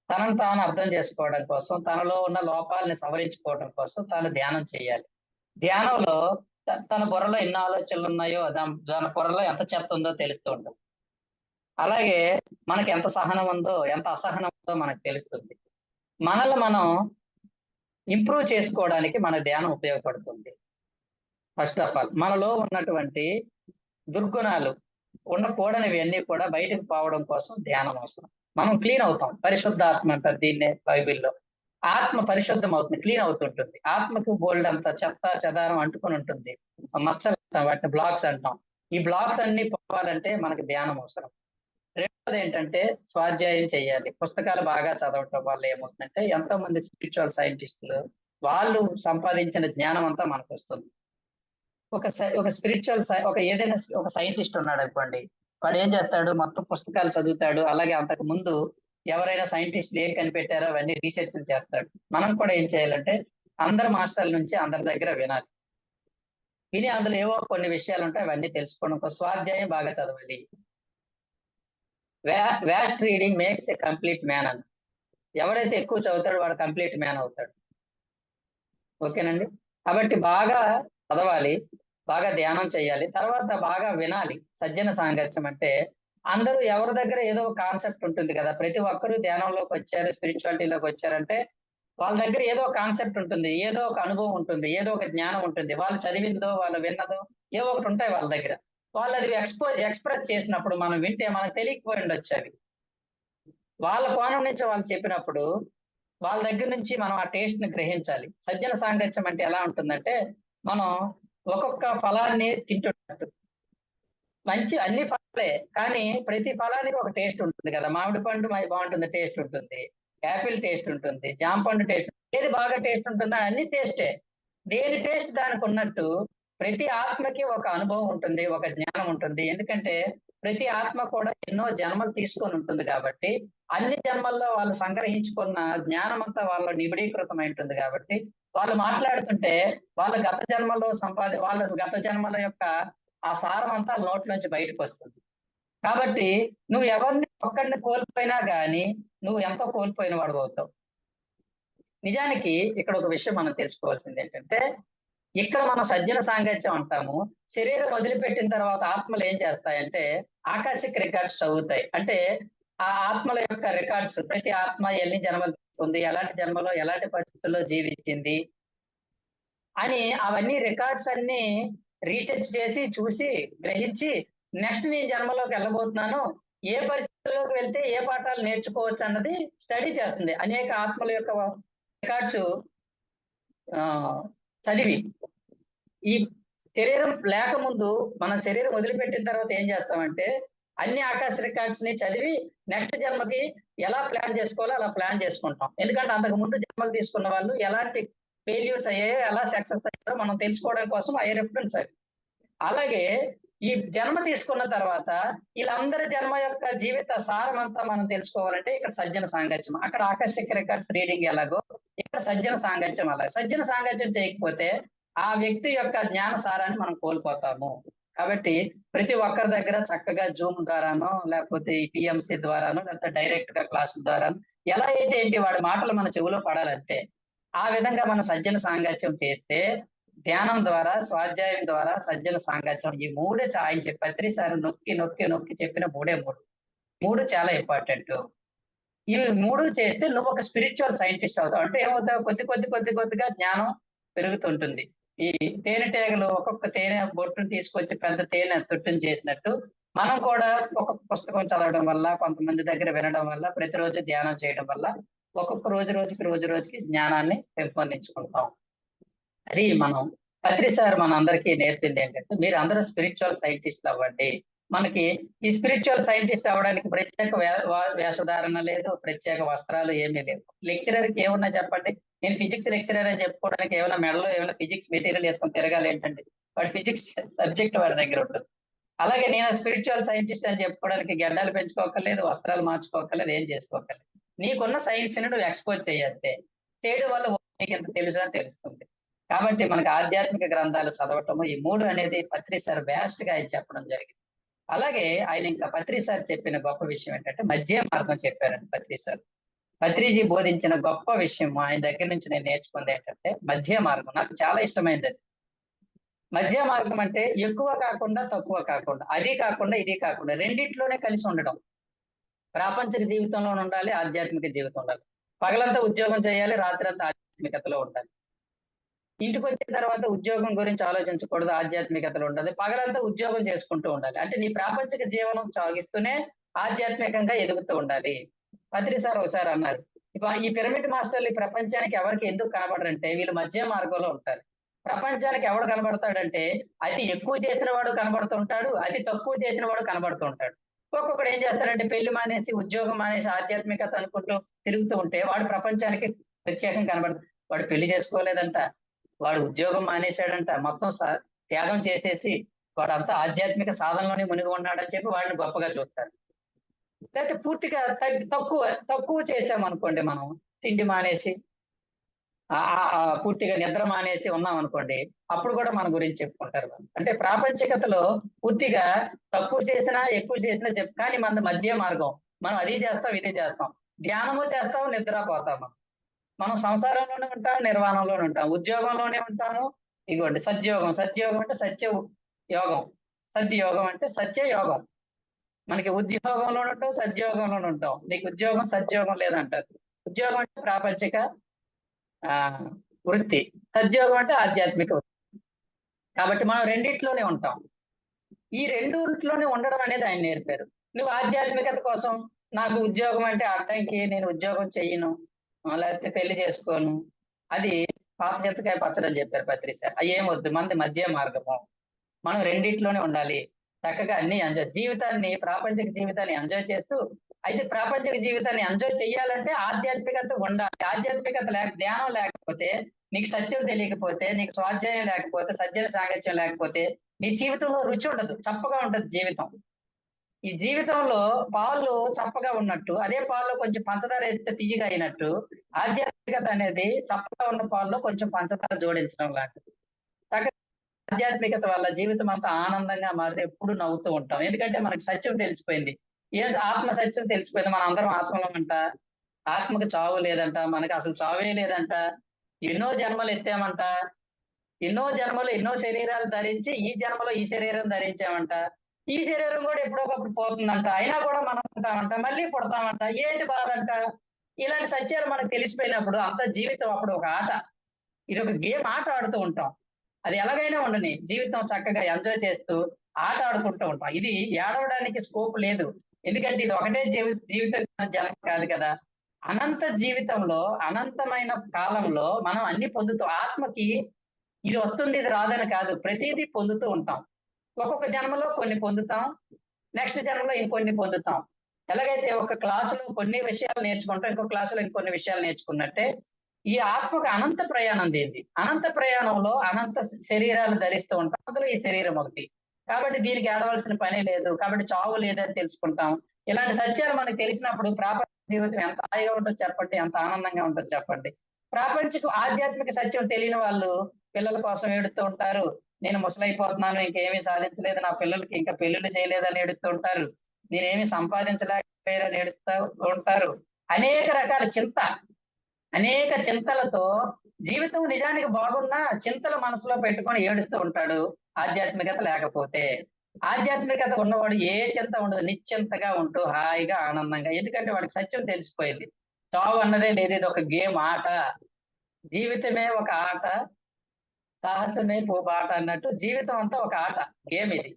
తనను తాను అర్థం చేసుకోవడం కోసం, తనలో ఉన్న లోపాలని సవరించుకోవడం కోసం తాను ధ్యానం చేయాలి. ధ్యానంలో తన బుర్రలో ఎన్ని ఆలోచనలు ఉన్నాయో దాని బుర్రలో ఎంత చెత్త ఉందో తెలుస్తూ ఉంటుంది. అలాగే మనకి ఎంత సహనం ఉందో ఎంత అసహనం ఉందో మనకు తెలుస్తుంది. మనల్ని మనం ఇంప్రూవ్ చేసుకోవడానికి మన ధ్యానం ఉపయోగపడుతుంది. ఫస్ట్ ఆఫ్ ఆల్ మనలో ఉన్నటువంటి దుర్గుణాలు ఉండకూడనివి అన్ని కూడా బయటకు పోవడం కోసం ధ్యానం అవసరం. మనం క్లీన్ అవుతాం. పరిశుద్ధాత్మ అంటారు దీన్నే బైబిల్లో. ఆత్మ పరిశుద్ధం అవుతుంది, క్లీన్ అవుతుంటుంది. ఆత్మకు బోల్డ్ అంత చెత్త చెదారం అంటుకొని ఉంటుంది. మచ్చలు వాటిని బ్లాక్స్ అంటాం. ఈ బ్లాక్స్ అన్ని పోవాలంటే మనకి ధ్యానం అవసరం. రెండోది ఏంటంటే స్వాధ్యాయం చేయాలి. పుస్తకాలు బాగా చదవటం వల్ల ఏమవుతుందంటే, ఎంతో మంది స్పిరిచువల్ సైంటిస్టులు వాళ్ళు సంపాదించిన జ్ఞానం అంతా మనకు వస్తుంది. ఒక స్పిరిచువల్ ఏదైనా ఒక సైంటిస్ట్ ఉన్నాడు అనుకోండి, వాడు ఏం చేస్తాడు, మొత్తం పుస్తకాలు చదువుతాడు. అలాగే అంతకు ముందు ఎవరైనా సైంటిస్టులు ఏం కనిపెట్టారో అవన్నీ రీసెర్చ్ చేస్తాడు. మనం కూడా ఏం చేయాలంటే, అందరి మాస్టర్ల నుంచి అందరి దగ్గర వినాలి. విని అందులో ఏవో కొన్ని విషయాలు ఉంటాయి, అవన్నీ తెలుసుకోవడం. ఒక స్వాధ్యాయం బాగా చదవాలి. Vast reading makes a complete man అని. ఎవరైతే ఎక్కువ చదువుతాడో వాడు కంప్లీట్ మ్యాన్ అవుతాడు. ఓకేనండి. కాబట్టి బాగా చదవాలి, బాగా ధ్యానం చేయాలి, తర్వాత బాగా వినాలి. సజ్జన సాంగత్యం అంటే అందరూ ఎవరి దగ్గర ఏదో ఒక కాన్సెప్ట్ ఉంటుంది కదా. ప్రతి ఒక్కరూ ధ్యానంలోకి వచ్చారు, స్పిరిచువాలిటీలోకి వచ్చారంటే వాళ్ళ దగ్గర ఏదో ఒక కాన్సెప్ట్ ఉంటుంది, ఏదో ఒక అనుభవం ఉంటుంది, ఏదో ఒక జ్ఞానం ఉంటుంది. వాళ్ళు చదివిందో వాళ్ళు విన్నదో ఏవో ఒకటి ఉంటాయి వాళ్ళ దగ్గర. వాళ్ళు అది ఎక్స్ప్రెస్ చేసినప్పుడు మనం వింటే మనకు తెలియకపోయి ఉండొచ్చు. అవి వాళ్ళ కోణం నుంచి వాళ్ళు చెప్పినప్పుడు వాళ్ళ దగ్గర నుంచి మనం ఆ టేస్ట్ ని గ్రహించాలి. సజ్జన సాంగత్యం అంటే ఎలా ఉంటుందంటే, మనం ఒక్కొక్క ఫలాన్ని తింటున్నట్టు. మంచి అన్ని ఫలాలే, కానీ ప్రతి ఫలానికి ఒక టేస్ట్ ఉంటుంది కదా. మామిడి పండు బాగుంటుంది, టేస్ట్ ఉంటుంది. యాపిల్ టేస్ట్ ఉంటుంది, జామ పండు టేస్ట్. ఏది బాగా టేస్ట్ ఉంటుందో అన్ని టేస్టే. దేని టేస్ట్ దానికి ఉన్నట్టు ప్రతి ఆత్మకి ఒక అనుభవం ఉంటుంది, ఒక జ్ఞానం ఉంటుంది. ఎందుకంటే ప్రతి ఆత్మ కూడా ఎన్నో జన్మలు తీసుకొని ఉంటుంది కాబట్టి, అన్ని జన్మల్లో వాళ్ళు సంగ్రహించుకున్న జ్ఞానం అంతా వాళ్ళ నిబిడీకృతమై ఉంటుంది కాబట్టి, వాళ్ళు మాట్లాడుతుంటే వాళ్ళ గత జన్మల యొక్క ఆ సారం అంతా నోట్లోంచి బయటకు వస్తుంది. కాబట్టి నువ్వు ఒక్కడిని కోల్పోయినా గానీ నువ్వు ఎంతో కోల్పోయిన వాడు అవుతావు. నిజానికి ఇక్కడ ఒక విషయం మనం తెలుసుకోవాల్సింది ఏంటంటే, ఇక్కడ మనం సజ్జన సాంగత్యం అంటాము. శరీరం వదిలిపెట్టిన తర్వాత ఆత్మలు ఏం చేస్తాయంటే ఆకాశిక రికార్డ్స్ చదువుతాయి. అంటే ఆ ఆత్మల యొక్క రికార్డ్స్, ప్రతి ఆత్మ ఎన్ని జన్మలు తీసుకుంది, ఎలాంటి జన్మలో ఎలాంటి పరిస్థితుల్లో జీవించింది అని అవన్నీ రికార్డ్స్ అన్ని రీసెర్చ్ చేసి చూసి గ్రహించి, నెక్స్ట్ నేను జన్మలోకి వెళ్ళబోతున్నాను, ఏ పరిస్థితుల్లోకి వెళ్తే ఏ పాఠాలు నేర్చుకోవచ్చు అన్నది స్టడీ చేస్తుంది. అనేక ఆత్మల యొక్క రికార్డ్స్ చదివి, ఈ శరీరం లేకముందు మనం శరీరం వదిలిపెట్టిన తర్వాత ఏం చేస్తామంటే అన్ని ఆకాశ రికార్డ్స్ ని చదివి నెక్స్ట్ జన్మకి ఎలా ప్లాన్ చేసుకోవాలో అలా ప్లాన్ చేసుకుంటాం. ఎందుకంటే అంతకు ముందు జన్మలు తీసుకున్న వాళ్ళు ఎలాంటి ఫెయిల్యూర్స్ అయ్యాయో, ఎలా సక్సెస్ అయ్యారో మనం తెలుసుకోవడం కోసం అయ్యే రిఫరెన్స్ అవి. అలాగే ఈ జన్మ తీసుకున్న తర్వాత వీళ్ళందరి జన్మ యొక్క జీవిత సారం అంతా మనం తెలుసుకోవాలంటే ఇక్కడ సజ్జన సాంగత్యం. అక్కడ ఆకర్షక రికార్డ్స్ రీడింగ్ ఎలాగో ఇక్కడ సజ్జన సాంగత్యం అలాగే. సజ్జన సాంగత్యం చేయకపోతే ఆ వ్యక్తి యొక్క జ్ఞాన సారాన్ని మనం కోల్పోతాము. కాబట్టి ప్రతి ఒక్కరి దగ్గర చక్కగా జూమ్ ద్వారానో లేకపోతే ఈ పిఎంసి ద్వారానో లేకపోతే డైరెక్ట్ గా క్లాస్ ద్వారానో ఎలా అయితే ఏంటి వాడి మాటలు మన చెవిలో పడాలంటే ఆ విధంగా మన సజ్జన సాంగత్యం చేస్తే, ధ్యానం ద్వారా, స్వాధ్యాయం ద్వారా సజ్జన సాంగత్యం, ఈ మూడే ఆయన చెప్పి సార్ నొక్కి నొక్కి నొక్కి చెప్పిన మూడు చాలా ఇంపార్టెంట్. ఈ మూడు చేస్తే నువ్వు ఒక స్పిరిచువల్ సైంటిస్ట్ అవుతావు. అంటే ఏమవుతావు, కొద్దిగా జ్ఞానం పెరుగుతుంటుంది. ఈ తేనెటీగలు ఒక్కొక్క తేనె బొట్టును తీసుకొచ్చి పెద్ద తేనె తొట్టును చేసినట్టు మనం కూడా ఒక పుస్తకం చదవడం వల్ల, కొంతమంది దగ్గర వినడం వల్ల, ప్రతిరోజు ధ్యానం చేయడం వల్ల ఒక్కొక్క రోజుకి జ్ఞానాన్ని పెంపొందించుకుంటాం. అది మనం పత్రి సార్ మన అందరికీ నేర్పింది ఏంటంటే మీరు అందరూ స్పిరిచువల్ సైంటిస్ట్ అవ్వండి. మనకి ఈ స్పిరిచువల్ సైంటిస్ట్ అవ్వడానికి ప్రత్యేక వేషధారణ లేదు, ప్రత్యేక వస్త్రాలు ఏమీ లేవు. లెక్చరర్కి ఏమన్నా చెప్పండి, నేను ఫిజిక్స్ లెక్చరర్ అని చెప్పుకోవడానికి ఏమైనా మెడలో ఏమైనా ఫిజిక్స్ మెటీరియల్ వేసుకొని తిరగాలి ఏంటండి? వాడి ఫిజిక్స్ సబ్జెక్ట్ వాడి దగ్గర ఉంటుంది. అలాగే నేను స్పిరిచువల్ సైంటిస్ట్ అని చెప్పుకోవడానికి గడ్డాలు పెంచుకోకర్లేదు, వస్త్రాలు మార్చుకోకర్లేదు, ఏం చేసుకోకర్లేదు. నీకున్న సైన్స్ ని నువ్వు ఎక్స్పోజ్ చేయొద్దే. చేయడం వల్ల నీకు ఎంత తెలుసా తెలుస్తుంది. కాబట్టి మనకు ఆధ్యాత్మిక గ్రంథాలు చదవటము ఈ 3 అనేది పత్రి సార్ బెస్ట్ గా ఆయన చెప్పడం జరిగింది. అలాగే ఆయన ఇంకా పత్రి సార్ చెప్పిన గొప్ప విషయం ఏంటంటే మధ్య మార్గం చెప్పారండి పత్రి సార్. పత్రిజీ బోధించిన గొప్ప విషయం ఆయన దగ్గర నుంచి నేను నేర్చుకుంది ఏంటంటే మధ్య మార్గం. నాకు చాలా ఇష్టమైనది. మధ్య మార్గం అంటే ఎక్కువ కాకుండా తక్కువ కాకుండా, అది కాకుండా ఇది కాకుండా, రెండిట్లోనే కలిసి ఉండడం. ప్రాపంచిక జీవితంలో ఉండాలి, ఆధ్యాత్మిక జీవితం ఉండాలి. పగలంతా ఉద్యోగం చేయాలి, రాత్రంతా ఆధ్యాత్మికతలో ఉండాలి. ఇంటికి వచ్చిన తర్వాత ఉద్యోగం గురించి ఆలోచించకూడదు, ఆధ్యాత్మికతలో ఉండాలి. పగలంతా ఉద్యోగం చేసుకుంటూ ఉండాలి. అంటే నీ ప్రాపంచిక జీవనం సాగిస్తూనే ఆధ్యాత్మికంగా ఎదుగుతూ ఉండాలి. పత్రి సార్ ఒకసారి అన్నారు, ఈ పిరమిడ్ మాస్టర్లు ఈ ప్రపంచానికి ఎవరికి ఎందుకు కనబడరంటే వీళ్ళు మధ్య మార్గంలో ఉంటారు. ప్రపంచానికి ఎవడు కనబడతాడంటే అతి ఎక్కువ చేసిన వాడు కనబడుతుంటాడు, అతి తక్కువ చేసిన వాడు కనబడుతుంటాడు. ఒక్కొక్కడు ఏం చేస్తాడంటే పెళ్లి మానేసి ఉద్యోగం మానేసి ఆధ్యాత్మికత అనుకుంటూ తిరుగుతూ ఉంటే వాడు ప్రపంచానికి ప్రత్యేకంగా కనబడతాడు. వాడు పెళ్లి చేసుకోలేదంట, వాడు ఉద్యోగం మానేశాడంట, మొత్తం త్యాగం చేసేసి వాడంతా ఆధ్యాత్మిక సాధనలోనే మునిగి ఉన్నాడని చెప్పి వాడిని గొప్పగా చూస్తాడు. లేకపోతే పూర్తిగా తక్కువ చేసామనుకోండి, మనం తిండి మానేసి పూర్తిగా నిద్ర మానేసి ఉన్నాం అనుకోండి, అప్పుడు కూడా మన గురించి చెప్పుకుంటారు. అంటే ప్రాపంచికతలో పూర్తిగా తక్కువ చేసినా ఎక్కువ చేసినా కానీ మన మధ్య మార్గం. మనం అది చేస్తాం, ఇది చేస్తాం, ధ్యానము చేస్తాం, నిద్రపోతాము. మనం సంసారంలోనే ఉంటాం, నిర్వాణంలోనే ఉంటాం, ఉద్యోగంలోనే ఉంటాము. ఇదిగోండి సత్యోగం. సత్యోగం అంటే సత్య యోగం, సద్యోగం అంటే సత్య యోగం. మనకి ఉద్యోగంలోనే ఉంటాం, సద్యోగంలోనే ఉంటాం. నీకు ఉద్యోగం సద్యోగం లేదంటారు. ఉద్యోగం అంటే ప్రాపంచిక వృత్తి, సద్యోగం అంటే ఆధ్యాత్మిక వృత్తి. కాబట్టి మనం రెండిట్లోనే ఉంటాం. ఈ రెండిట్లోనే ఉండడం అనేది ఆయన నేర్పారు. నువ్వు ఆధ్యాత్మికత కోసం నాకు ఉద్యోగం అంటే అడ్డంకి, నేను ఉద్యోగం చెయ్యను, లేకపోతే పెళ్లి చేసుకోను, అది పాత చెత్తకాయ పచ్చడని చెప్పారు పత్రి సార్. ఏమొద్దు, మనది మధ్య మార్గము. మనం రెండిట్లోనే ఉండాలి. చక్కగా అన్ని జీవితాన్ని, ప్రాపంచిక జీవితాన్ని ఎంజాయ్ చేస్తూ, అయితే ప్రాపంచిక జీవితాన్ని ఎంజాయ్ చేయాలంటే ఆధ్యాత్మికత ఉండాలి. ఆధ్యాత్మికత ధ్యానం లేకపోతే, నీకు సత్యం తెలియకపోతే, నీకు స్వాధ్యాయం లేకపోతే, సజ్జన సాంగత్యం లేకపోతే నీ జీవితంలో రుచి ఉండదు, చప్పగా ఉంటది జీవితం. ఈ జీవితంలో పాలు చప్పగా ఉన్నట్టు, అదే పాల్లో కొంచెం పంచదార వేస్తే తీయగా అయినట్టు, ఆధ్యాత్మికత అనేది చప్పగా ఉన్న పాల్లో కొంచెం పంచదార జోడించడం లాంటిది. ఆధ్యాత్మికత వల్ల జీవితం అంతా ఆనందంగా మారి ఎప్పుడు నవ్వుతూ ఉంటాం. ఎందుకంటే మనకు సత్యం తెలిసిపోయింది. ఆత్మ సత్యం తెలిసిపోయింది. మన అందరం ఆత్మలో అంట, ఆత్మకు చావు లేదంట, మనకి అసలు చావే లేదంట, ఎన్నో జన్మలు ఎత్తామంట, ఎన్నో జన్మలు ఎన్నో శరీరాలు ధరించి ఈ జన్మలో ఈ శరీరం ధరించామంట, ఈ శరీరం కూడా ఎప్పుడొకప్పుడు పోతుందంట, అయినా కూడా మనం ఉంటామంట, మళ్ళీ పుడతామంట, ఏంటి బాధంట. ఇలాంటి సత్యాలు మనకు తెలిసిపోయినప్పుడు అంత జీవితం అప్పుడు ఒక ఆట, ఇది ఒక గేమ్, ఆట ఆడుతూ ఉంటాం. అది ఎలాగైనా ఉండని జీవితం చక్కగా ఎంజాయ్ చేస్తూ ఆట ఆడుకుంటూ ఉంటాం. ఇది ఏడవడానికి స్కోప్ లేదు, ఎందుకంటే ఇది ఒకటే జీవితం జనం కాదు కదా. అనంత జీవితంలో, అనంతమైన కాలంలో మనం అన్ని పొందుతాం. ఆత్మకి ఇది వస్తుంది ఇది రాదని కాదు, ప్రతిదీ పొందుతూ ఉంటాం. ఒక్కొక్క జన్మలో కొన్ని పొందుతాం, నెక్స్ట్ జన్మలో ఇంకొన్ని పొందుతాం. ఎలాగైతే ఒక క్లాసులో కొన్ని విషయాలు నేర్చుకుంటాం, ఇంకో క్లాసులో ఇంకొన్ని విషయాలు నేర్చుకున్నట్టే ఈ ఆత్మకు అనంత ప్రయాణం దేంది. అనంత ప్రయాణంలో అనంత శరీరాలు ధరిస్తూ ఉంటాం, అందులో ఈ శరీరం ఒకటి. కాబట్టి దీనికి ఏడవలసిన పని లేదు, కాబట్టి చావు లేదని తెలుసుకుంటాం. ఇలాంటి సత్యాలు మనకు తెలిసినప్పుడు ప్రాపంచిక జీవితం ఎంత హాయిగా ఉంటుందో చెప్పండి, ఎంత ఆనందంగా ఉంటుందో చెప్పండి. ప్రాపంచిక ఆధ్యాత్మిక సత్యం తెలియని వాళ్ళు పిల్లల కోసం ఏడుస్తూ ఉంటారు. నేను ముసలైపోతున్నాను, ఇంకేమీ సాధించలేదు, నా పిల్లలకి ఇంకా పెళ్లిళ్ళు చేయలేదని ఏడుస్తూ ఉంటారు, నేనేమి సంపాదించలేకపోయారని ఏడుస్తూ ఉంటారు. అనేక రకాల అనేక చింతలతో జీవితం నిజానికి బాగున్నా చింతలు మనసులో పెట్టుకొని ఏడుస్తూ ఉంటాడు ఆధ్యాత్మికత లేకపోతే. ఆధ్యాత్మికత ఉన్నవాడు ఏ చింత ఉండదు, నిశ్చింతగా ఉంటూ హాయిగా ఆనందంగా. ఎందుకంటే వాడికి సత్యం తెలిసిపోయింది, చావు అన్నదే లేదు, ఇది ఒక గేమ్, ఆట. జీవితమే ఒక ఆట, సాహసమే బాట అన్నట్టు జీవితం అంతా ఒక ఆట, గేమ్ ఇది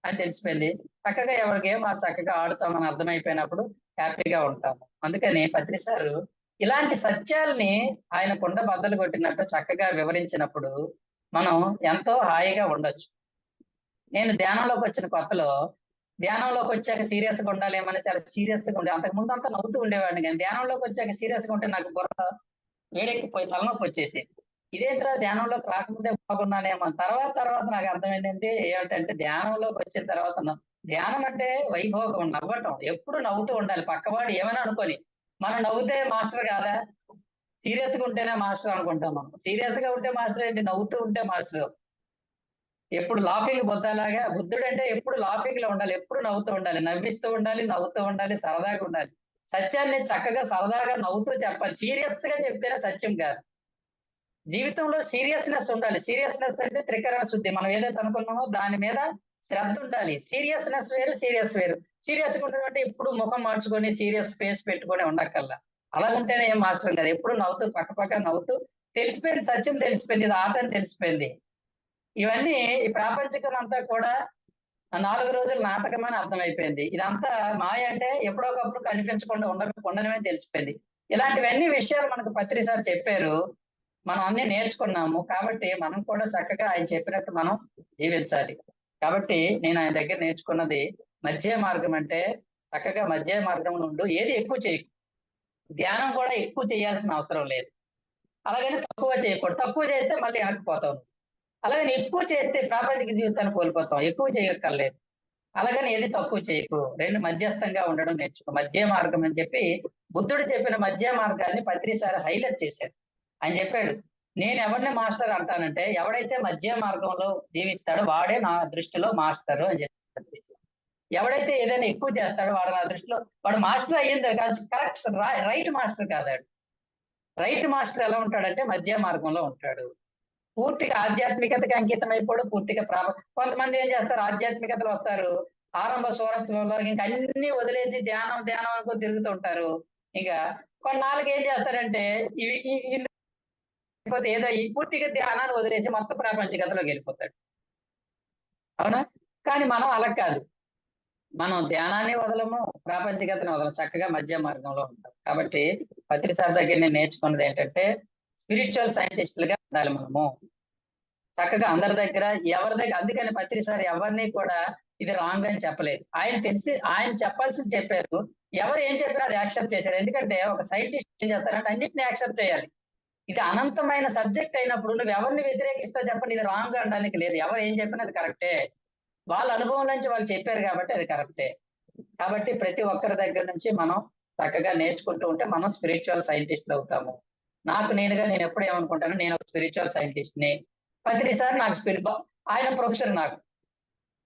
అని తెలిసిపోయింది. చక్కగా ఎవరి గేమ్ ఆ చక్కగా ఆడుతామని అర్థమైపోయినప్పుడు హ్యాపీగా ఉంటాము. అందుకని పత్రి సారు ఇలాంటి సత్యాల్ని ఆయన కుండ బద్దలు కొట్టినట్టు చక్కగా వివరించినప్పుడు మనం ఎంతో హాయిగా ఉండొచ్చు. నేను ధ్యానంలోకి వచ్చిన కొత్తలో ధ్యానంలోకి వచ్చాక సీరియస్ గా ఉండాలేమని చాలా సీరియస్ గా ఉండే, అంతకు ముందు అంతా నవ్వుతూ ఉండేవాడిని, కానీ ధ్యానంలోకి వచ్చాక సీరియస్ గా ఉంటే నాకు బుర్ర వేడెక్కిపోయి తలనొప్పి వచ్చేసి, ఇదేంట్రా ధ్యానంలోకి రాకముందే బాగున్నానేమో. తర్వాత తర్వాత నాకు అర్థమైందంటే ఏమిటంటే, ధ్యానంలోకి వచ్చిన తర్వాత ధ్యానం అంటే వైభోగం, నవ్వటం, ఎప్పుడు నవ్వుతూ ఉండాలి. పక్కవాడు ఏమైనా అనుకోని, మనం నవ్వుతే మాస్టర్ కాదా, సీరియస్ గా ఉంటేనే మాస్టర్ అనుకుంటాం. మనం సీరియస్ గా ఉంటే మాస్టర్ ఏంటి, నవ్వుతూ ఉంటే మాస్టర్. ఎప్పుడు లాఫింగ్ బుద్ధలాగా, బుద్ధుడు అంటే ఎప్పుడు లాఫింగ్ లో ఉండాలి, ఎప్పుడు నవ్వుతూ ఉండాలి, నవ్విస్తూ ఉండాలి, నవ్వుతూ ఉండాలి, సరదాగా ఉండాలి. సత్యాన్ని చక్కగా సరదాగా నవ్వుతూ చెప్పాలి. సీరియస్ గా చెప్తేనే సత్యం కాదు. జీవితంలో సీరియస్నెస్ ఉండాలి. సీరియస్నెస్ అంటే త్రికరణ శుద్ధి. మనం ఏదైతే అనుకున్నామో దాని మీద శ్రద్ధ ఉండాలి. సీరియస్నెస్ వేరు, సీరియస్ వేరు. సీరియస్ గా ఉండడం అంటే ఎప్పుడు ముఖం మార్చుకొని సీరియస్ ఫేస్ పెట్టుకొని ఉండక్కల్లా. అలా ఉంటేనే ఏం మాస్టర్ కాదు. ఎప్పుడు నవ్వుతూ పక్క నవ్వుతూ, తెలిసిపోయింది, సత్యం తెలిసిపోయింది, ఇది ఆట అని తెలిసిపోయింది. ఇవన్నీ ఈ ప్రాపంచికం అంతా కూడా 4 రోజుల నాటకం అని అర్థమైపోయింది. ఇదంతా మాయ అంటే ఎప్పుడోకప్పుడు కనిపించకుండా ఉండడమే తెలిసిపోయింది. ఇలాంటివన్నీ విషయాలు మనకు పత్రి సార్ చెప్పారు. మనం అన్ని నేర్చుకున్నాము. కాబట్టి మనం కూడా చక్కగా ఆయన చెప్పినట్టు మనం జీవించాలి. కాబట్టి నేను ఆయన దగ్గర నేర్చుకున్నది మధ్య మార్గం అంటే, చక్కగా మధ్య మార్గంలో ఉండు, ఏది ఎక్కువ చేయకు. ధ్యానం కూడా ఎక్కువ చేయాల్సిన అవసరం లేదు. అలాగని తక్కువ చేయకూడదు. తక్కువ చేస్తే మళ్ళీ వెనక్కిపోతాం. అలాగని ఎక్కువ చేస్తే ప్రాపంచిక జీవితాన్ని కోల్పోతాం. ఎక్కువ చేయక్కర్లేదు. అలాగని ఏది తక్కువ చేయకు. రెండు మధ్యస్థంగా ఉండడం నేర్చుకో. మధ్య మార్గం అని చెప్పి బుద్ధుడు చెప్పిన మధ్య మార్గాన్ని పత్రి సార్ హైలైట్ చేశారు. ఆయన చెప్పాడు, నేను ఎవరిని మాస్టర్ అంటానంటే, ఎవడైతే మధ్య మార్గంలో జీవిస్తాడో వాడే నా దృష్టిలో మాస్టర్ అని చెప్పి. ఎవడైతే ఏదైనా ఎక్కువ చేస్తాడో వాడు నా దృష్టిలో, వాడు మాస్టర్ అయ్యింది కాదు, కరెక్ట్ రైట్ మాస్టర్ కాదాడు. రైట్ మాస్టర్ ఎలా ఉంటాడంటే మధ్య మార్గంలో ఉంటాడు. పూర్తిగా ఆధ్యాత్మికతకి అంకితం అయిపోవడం, పూర్తిగా కొంతమంది ఏం చేస్తారు, ఆధ్యాత్మికతలో వస్తారు, ఆరంభ సూరత్వంలో ఇంకా అన్ని వదిలేసి ధ్యానం ధ్యానం అనుకో తిరుగుతూ ఉంటారు. ఇంకా కొన్నాళ్ళకి ఏం చేస్తారంటే ఏదో ఈ పూర్తిగా ధ్యానాన్ని వదిలేసి మొత్తం ప్రాపంచికతలోకి వెళ్ళిపోతాడు. అవునా? కానీ మనం అలా కాదు. మనం ధ్యానాన్ని వదలము, ప్రాపంచికతని వదలము, చక్కగా మధ్య మార్గంలో ఉంటాం. కాబట్టి పత్రి సార్ దగ్గర నేను నేర్చుకున్నది ఏంటంటే, స్పిరిచువల్ సైంటిస్టులుగా ఉండాలి మనము. చక్కగా అందరి దగ్గర, ఎవరి దగ్గర. అందుకని పత్రి సార్ ఎవరిని కూడా ఇది రాంగ్ అని చెప్పలేదు. ఆయన తెలిసి ఆయన చెప్పాల్సింది చెప్పారు. ఎవరు ఏం చెప్పారో అది యాక్సెప్ట్ చేశారు. ఎందుకంటే ఒక సైంటిస్ట్ ఏం చేస్తారంటే అన్నింటినీ యాక్సెప్ట్ చేయాలి. ఇది అనంతమైన సబ్జెక్ట్ అయినప్పుడు నువ్వు ఎవరిని వ్యతిరేకిస్తావు చెప్పండి, ఇది రాంగ్ అనడానికి లేదు. ఎవరు ఏం చెప్పినా అది కరెక్టే. వాళ్ళ అనుభవం నుంచి వాళ్ళు చెప్పారు కాబట్టి అది కరెక్టే. కాబట్టి ప్రతి ఒక్కరి దగ్గర నుంచి మనం చక్కగా నేర్చుకుంటూ ఉంటే మనం స్పిరిచువల్ సైంటిస్ట్లు అవుతాము. నేను ఎప్పుడు ఏమనుకుంటాను, నేను ఒక స్పిరిచువల్ సైంటిస్ట్ ని. పత్రి సార్ నాకు ఆయన ప్రొఫెసర్,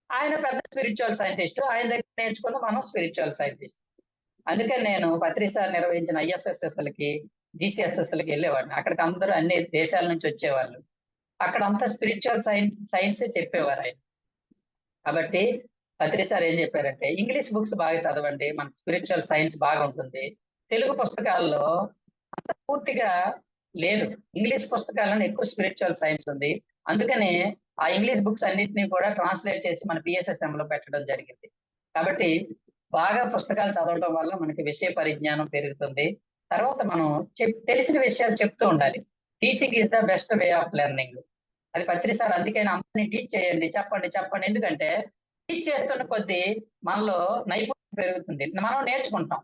ఆయన పెద్ద స్పిరిచువల్ సైంటిస్ట్. ఆయన దగ్గర నేర్చుకున్న మనం స్పిరిచువల్ సైంటిస్ట్. అందుకని నేను పత్రి సార్ నిర్వహించిన IFSSలకి, GCSSలకి వెళ్ళేవాడిని. అక్కడికి అందరూ అన్ని దేశాల నుంచి వచ్చేవాళ్ళు. అక్కడ అంతా స్పిరిచువల్ సైన్స్ చెప్పేవారు ఆయన. కాబట్టి పత్రి సార్ ఏం చెప్పారంటే, ఇంగ్లీష్ బుక్స్ బాగా చదవండి, మనకు స్పిరిచువల్ సైన్స్ బాగా ఉంటుంది. తెలుగు పుస్తకాల్లో అంత పూర్తిగా లేదు. ఇంగ్లీష్ పుస్తకాలను ఎక్కువ స్పిరిచువల్ సైన్స్ ఉంది. అందుకని ఆ ఇంగ్లీష్ బుక్స్ అన్నింటినీ కూడా ట్రాన్స్లేట్ చేసి మన PSSM లో పెట్టడం జరిగింది. కాబట్టి బాగా పుస్తకాలు చదవడం వల్ల మనకి విషయ పరిజ్ఞానం పెరుగుతుంది. తర్వాత మనం తెలిసిన విషయాలు చెప్తూ ఉండాలి. Teaching is the best way of learning. అది పత్రి సార్ అందుకని అందరినీ టీచ్ చేయండి, చెప్పండి. ఎందుకంటే టీచ్ చేస్తున్న కొద్దీ మనలో నైపుణ్యం పెరుగుతుంది. మనం నేర్చుకుంటాం,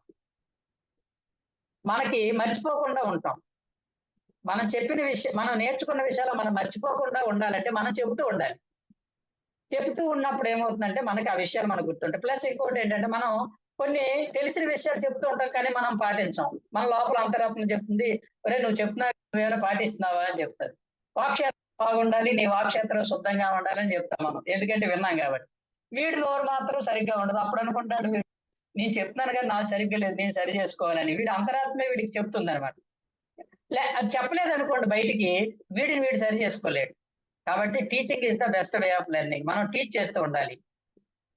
మనకి మర్చిపోకుండా ఉంటాం. మనం నేర్చుకున్న విషయాలు మనం మర్చిపోకుండా ఉండాలంటే మనం చెబుతూ ఉండాలి. చెబుతూ ఉన్నప్పుడు ఏమవుతుందంటే మనకి ఆ విషయాలు మనకు గుర్తుంటాయి. ప్లస్ ఇంకోటి ఏంటంటే, మనం కొన్ని తెలిసిన విషయాలు చెప్తూ ఉంటాం కానీ మనం పాటించాం. మన లోపల అంతరాత్మ చెప్తుంది, ఒరే నువ్వు నువ్వేమైనా పాటిస్తున్నావా అని చెప్తారు. వాక్క్షేత్రం బాగుండాలి, నీ వాక్క్షేత్రం శుద్ధంగా ఉండాలని చెప్తాం మనం, ఎందుకంటే విన్నాం కాబట్టి. వీడి నోరు మాత్రం సరిగ్గా ఉండదు. అప్పుడు అనుకుంటాడు వీడు, నేను చెప్తున్నాను కానీ నాకు సరిగ్గా లేదు, నేను సరి చేసుకోవాలని. వీడి అంతరాత్మే వీడికి చెప్తుంది అనమాట. అది చెప్పలేదు అనుకోండి బయటికి, వీడు సరి చేసుకోలేడు. కాబట్టి teaching is the best way of learning. మనం టీచ్ చేస్తూ ఉండాలి.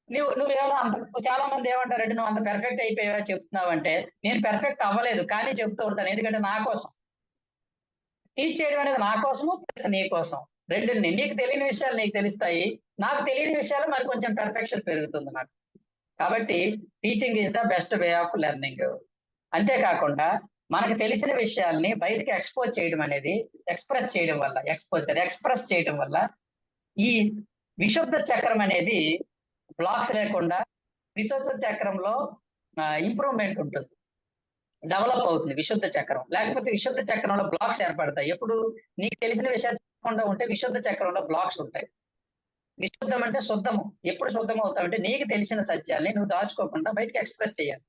నువ్వేమో చాలా మంది ఏమంటారంటే, నువ్వు అంత పెర్ఫెక్ట్ అయిపోయావా చెప్తున్నావు అంటే, నేను పెర్ఫెక్ట్ అవ్వలేదు కానీ చెప్తూ ఉంటాను. ఎందుకంటే నా కోసం టీచ్ చేయడం అనేది, నా కోసము ప్లస్ నీ కోసం, రెండుని. నీకు తెలియని విషయాలు నీకు తెలుస్తాయి, నాకు తెలియని విషయాలు మరి కొంచెం పెర్ఫెక్షన్ పెరుగుతుంది నాకు. కాబట్టి teaching is the best way of learning. అంతేకాకుండా మనకు తెలిసిన విషయాల్ని బయటకి ఎక్స్ప్రెస్ చేయడం వల్ల ఈ విశుద్ధ చక్రం అనేది బ్లాక్స్ లేకుండా విశుద్ధ చక్రంలో ఇంప్రూవ్మెంట్ ఉంటుంది, డెవలప్ అవుతుంది విశుద్ధ చక్రం. లేకపోతే విశుద్ధ చక్రంలో బ్లాక్స్ ఏర్పడతాయి. ఎప్పుడు నీకు తెలిసిన విషయాలు చెప్పకుండా ఉంటే విశుద్ధ చక్రంలో బ్లాక్స్ ఉంటాయి. విశుద్ధం అంటే శుద్ధము. ఎప్పుడు శుద్ధం అవుతావంటే నీకు తెలిసిన సత్యాల్ని నువ్వు దాచుకోకుండా బయటకి ఎక్స్ప్రెస్ చేయాలి.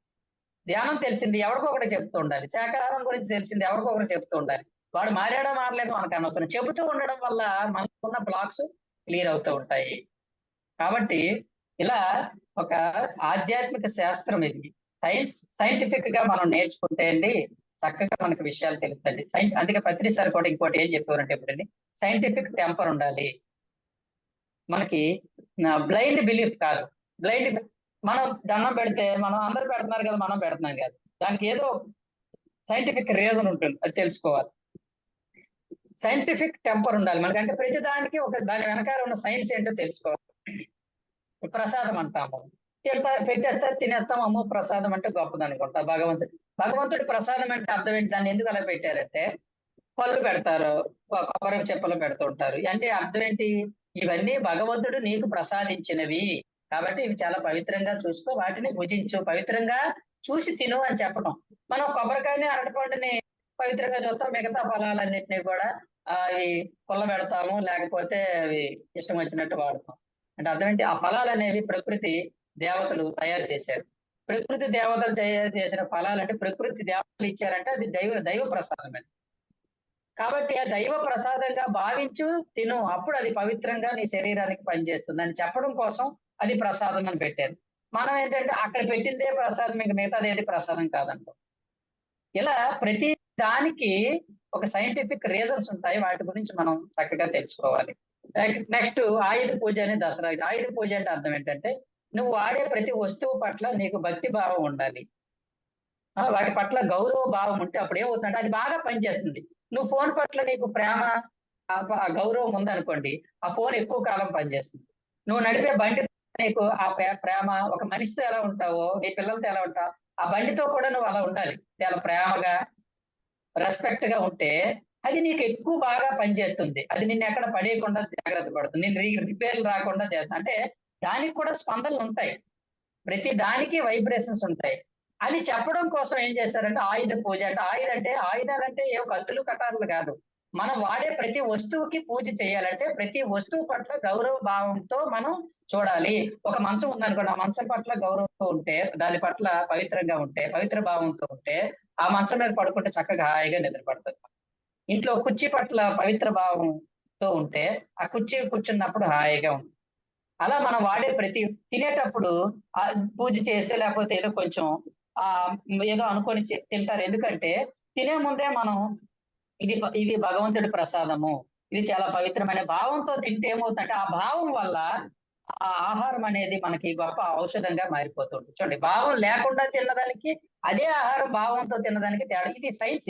ధ్యానం తెలిసింది ఎవరికో ఒకటి చెప్తూ ఉండాలి. శాకాహారం గురించి తెలిసింది ఎవరికో ఒకటి చెప్తూ ఉండాలి. వాడు మారాడో మారలేదో మనకు అనవసరం. చెబుతూ ఉండడం వల్ల మనకున్న బ్లాక్స్ క్లియర్ అవుతూ ఉంటాయి. కాబట్టి ఇలా ఒక ఆధ్యాత్మిక శాస్త్రం ఇది. సైంటిఫిక్ గా మనం నేర్చుకుంటే అండి చక్కగా మనకు విషయాలు తెలుస్తాయి. అందుకే పత్రి సార్ కూడా ఇంకోటి ఏం చెప్పారంటే ఇప్పుడండి, సైంటిఫిక్ టెంపర్ ఉండాలి మనకి. బ్లైండ్ బిలీఫ్ కాదు. మనం దండం పెడితే మనం అందరు పెడుతున్నారు కదా, మనం పెడుతున్నాం కదా, దానికి ఏదో సైంటిఫిక్ రీజన్ ఉంటుంది, అది తెలుసుకోవాలి. సైంటిఫిక్ టెంపర్ ఉండాలి మనకి. అంటే ప్రతి దానికి దాని వెనకాల ఉన్న సైన్స్ ఏంటో తెలుసుకోవాలి. ప్రసాదం అంటాము, పెట్టేస్తారు తినేస్తాం, అమ్మో ప్రసాదం అంటే గొప్పది అనుకుంటా. భగవంతుడి ప్రసాదం అంటే అర్థం ఏంటి? దాన్ని ఎందుకు అలా పెట్టారంటే పళ్ళు పెడతారు, కొబ్బరి చెప్పలు పెడుతూ ఉంటారు. అంటే అర్థం ఏంటి? ఇవన్నీ భగవంతుడు నీకు ప్రసాదించినవి కాబట్టి ఇవి చాలా పవిత్రంగా చూసుకో, వాటిని భుజించు, పవిత్రంగా చూసి తిను అని చెప్పడం. మనం కొబ్బరికాయని అరటిపండుని పవిత్రంగా చూస్తాం, మిగతా ఫలాలన్నింటినీ కూడా అవి పుల్ల పెడతాము, లేకపోతే అవి ఇష్టం వచ్చినట్టు వాడతాం. అంటే అర్థం ఏంటి? ఆ ఫలాలు అనేవి ప్రకృతి దేవతలు తయారు చేశారు. ప్రకృతి దేవతలు తయారు చేసిన ఫలాలు అంటే ప్రకృతి దేవతలు ఇచ్చారంటే అది దైవ ప్రసాదమే. కాబట్టి ఆ దైవ ప్రసాదంగా భావించు తిను, అప్పుడు అది పవిత్రంగా నీ శరీరానికి పనిచేస్తుంది అని చెప్పడం కోసం అది ప్రసాదం అని పెట్టారు. మనం ఏంటంటే అక్కడ పెట్టిందే ప్రసాదం, ఇంకా మిగతాది ఏది ప్రసాదం కాదంట. ఇలా ప్రతి దానికి ఒక సైంటిఫిక్ రీజన్స్ ఉంటాయి, వాటి గురించి మనం చక్కగా తెలుసుకోవాలి. నెక్స్ట్ ఆయుధ పూజ అనే దసరా. ఆయుధ పూజ అంటే అర్థం ఏంటంటే నువ్వు వాడే ప్రతి వస్తువు పట్ల నీకు భక్తి భావం ఉండాలి, వాటి పట్ల గౌరవ భావం ఉంటే అప్పుడు ఏమవుతుందంటే అది బాగా పనిచేస్తుంది. నువ్వు ఫోన్ పట్ల నీకు ప్రేమ గౌరవం ఉందనుకోండి, ఆ ఫోన్ ఎక్కువ కాలం పనిచేస్తుంది. నువ్వు నడిపే బండి నీకు ఆ ప్రేమ, ఒక మనిషితో ఎలా ఉంటావో నీ పిల్లలతో ఎలా ఉంటావు, ఆ బండితో కూడా నువ్వు అలా ఉండాలి. చాలా ప్రేమగా రెస్పెక్ట్ గా ఉంటే అది నీకు ఎక్కువ బాగా పనిచేస్తుంది. అది నిన్ను ఎక్కడ పడేయకుండా జాగ్రత్త పడుతుంది, నేను రిపేర్లు రాకుండా చేస్తా. అంటే దానికి కూడా స్పందనలు ఉంటాయి, ప్రతి దానికి వైబ్రేషన్స్ ఉంటాయి. అని చెప్పడం కోసం ఏం చేశారంటే ఆయుధ పూజ. అంటే ఆయుధాలంటే ఏ కత్తులు కటార్లు కాదు, మనం వాడే ప్రతి వస్తువుకి పూజ చేయాలంటే ప్రతి వస్తువు పట్ల గౌరవ భావంతో మనం చూడాలి. ఒక మంచం ఉందనుకోండి, ఆ మంచం పట్ల గౌరవంతో ఉంటే, దాని పట్ల పవిత్రంగా ఉంటే, పవిత్ర భావంతో ఉంటే ఆ మంచం మీద పడుకుంటే చక్కగా హాయిగా నిద్రపడుతుంది. ఇంట్లో కుర్చీ పట్ల పవిత్ర భావంతో ఉంటే ఆ కుర్చీ కూర్చున్నప్పుడు హాయిగా ఉంటుంది. అలా మనం వాడే ప్రతి తినేటప్పుడు పూజ చేసి లేకపోతే ఏదో కొంచెం ఏదో అనుకొని తింటారు. ఎందుకంటే తినే ముందే మనం ఇది భగవంతుడి ప్రసాదము, ఇది చాలా పవిత్రమైన భావంతో తింటే ఏమవుతుందంటే ఆ భావం వల్ల ఆ ఆహారం అనేది మనకి గొప్ప ఔషధంగా మారిపోతుంది. చూడండి, భావం లేకుండా తినడానికి అదే ఆహారం భావంతో తినడానికి తేడా. ఇది సైన్స్,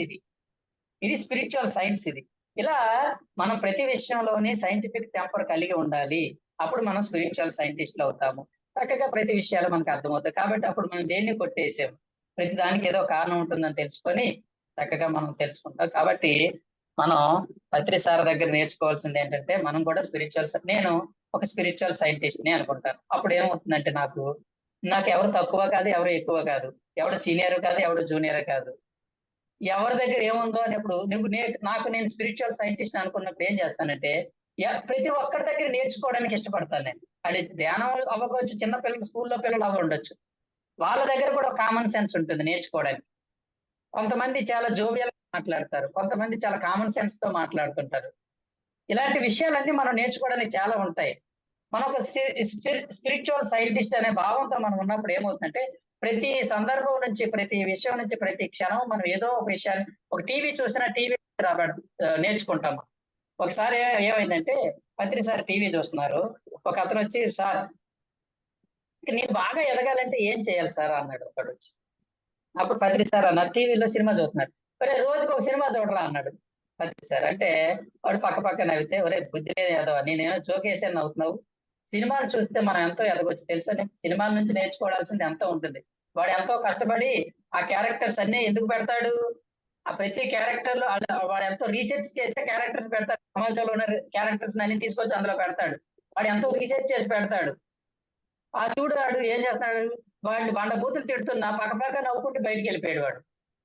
ఇది స్పిరిచువల్ సైన్స్. ఇలా మనం ప్రతి విషయంలోని సైంటిఫిక్ టెంపర్ కలిగి ఉండాలి, అప్పుడు మనం స్పిరిచువల్ సైంటిస్టులు అవుతాము. చక్కగా ప్రతి విషయాలు మనకు అర్థమవుతాయి. కాబట్టి అప్పుడు మనం దేన్ని కొట్టేసాము, ప్రతి దానికి ఏదో కారణం ఉంటుందని తెలుసుకొని చక్కగా మనం తెలుసుకుంటాం. కాబట్టి మనం పత్రి సార్ దగ్గర నేర్చుకోవాల్సింది ఏంటంటే మనం కూడా నేను ఒక స్పిరిచువల్ సైంటిస్ట్ ని అనుకుంటాను. అప్పుడు ఏమవుతుందంటే నాకు ఎవరు తక్కువ కాదు, ఎవరు ఎక్కువ కాదు, ఎవడు సీనియర్ కాదు, ఎవడు జూనియర్ కాదు, ఎవరి దగ్గర ఏముందో అనేప్పుడు నేను స్పిరిచువల్ సైంటిస్ట్ అనుకున్నప్పుడు ఏం చేస్తానంటే ప్రతి ఒక్కరి దగ్గర నేర్చుకోవడానికి ఇష్టపడతాను నేను. అది ధ్యానం అవ్వవచ్చు, చిన్న పిల్లలు స్కూల్లో పిల్లలు అవ్వ ఉండొచ్చు, వాళ్ళ దగ్గర కూడా కామన్ సెన్స్ ఉంటుంది నేర్చుకోవడానికి. కొంతమంది చాలా జోవియల్ మాట్లాడతారు, కొంతమంది చాలా కామన్ సెన్స్ తో మాట్లాడుతుంటారు. ఇలాంటి విషయాలన్నీ మనం నేర్చుకోవడానికి చాలా ఉంటాయి. మనం ఒక స్పిరిచువల్ సైంటిస్ట్ అనే భావంతో మనం ఉన్నప్పుడు ఏమవుతుందంటే ప్రతి సందర్భం నుంచి, ప్రతి విషయం నుంచి, ప్రతి క్షణం మనం ఏదో ఒక విషయాన్ని, ఒక టీవీ చూసినా టీవీ నేర్చుకుంటాము. ఒకసారి ఏమైందంటే పత్రి సార్ టీవీ చూస్తున్నారు, ఒక అతను వచ్చి సార్ నేను బాగా ఎదగాలంటే ఏం చేయాలి సార్ అన్నాడు ఒకడు వచ్చి. అప్పుడు పత్రి సార్ అన్నారు టీవీలో సినిమా చూస్తున్నారు, ఒరే రోజుకి ఒక సినిమా చూడరా అన్నాడు పత్రి సార్. అంటే వాడు పక్క నవ్వితే, ఒరే బుద్ధి లేదు, నేనేమో జోకేసాను నవ్వుతున్నావు, సినిమాలు చూస్తే మనం ఎంతో ఎదగొచ్చు తెలుసా, సినిమాల నుంచి నేర్చుకోవాల్సింది ఎంతో ఉంటుంది. వాడు ఎంతో కష్టపడి ఆ క్యారెక్టర్స్ అన్ని ఎందుకు పెడతాడు, ఆ ప్రతి క్యారెక్టర్ లో వాడు ఎంతో రీసెర్చ్ చేస్తే క్యారెక్టర్స్ పెడతాడు. సమాజంలో ఉన్న క్యారెక్టర్స్ అన్ని తీసుకొచ్చి అందులో పెడతాడు. వాడు ఎంతో రీసెర్చ్ చేసి పెడతాడు. ఆ చూడు వాడు ఏం చేస్తాడు, వాడిని బండ బూతులు తిడుతున్నా పక్కపక్క నవ్వుకుంటూ బయటికి వెళ్ళిపోయాడు వాడు.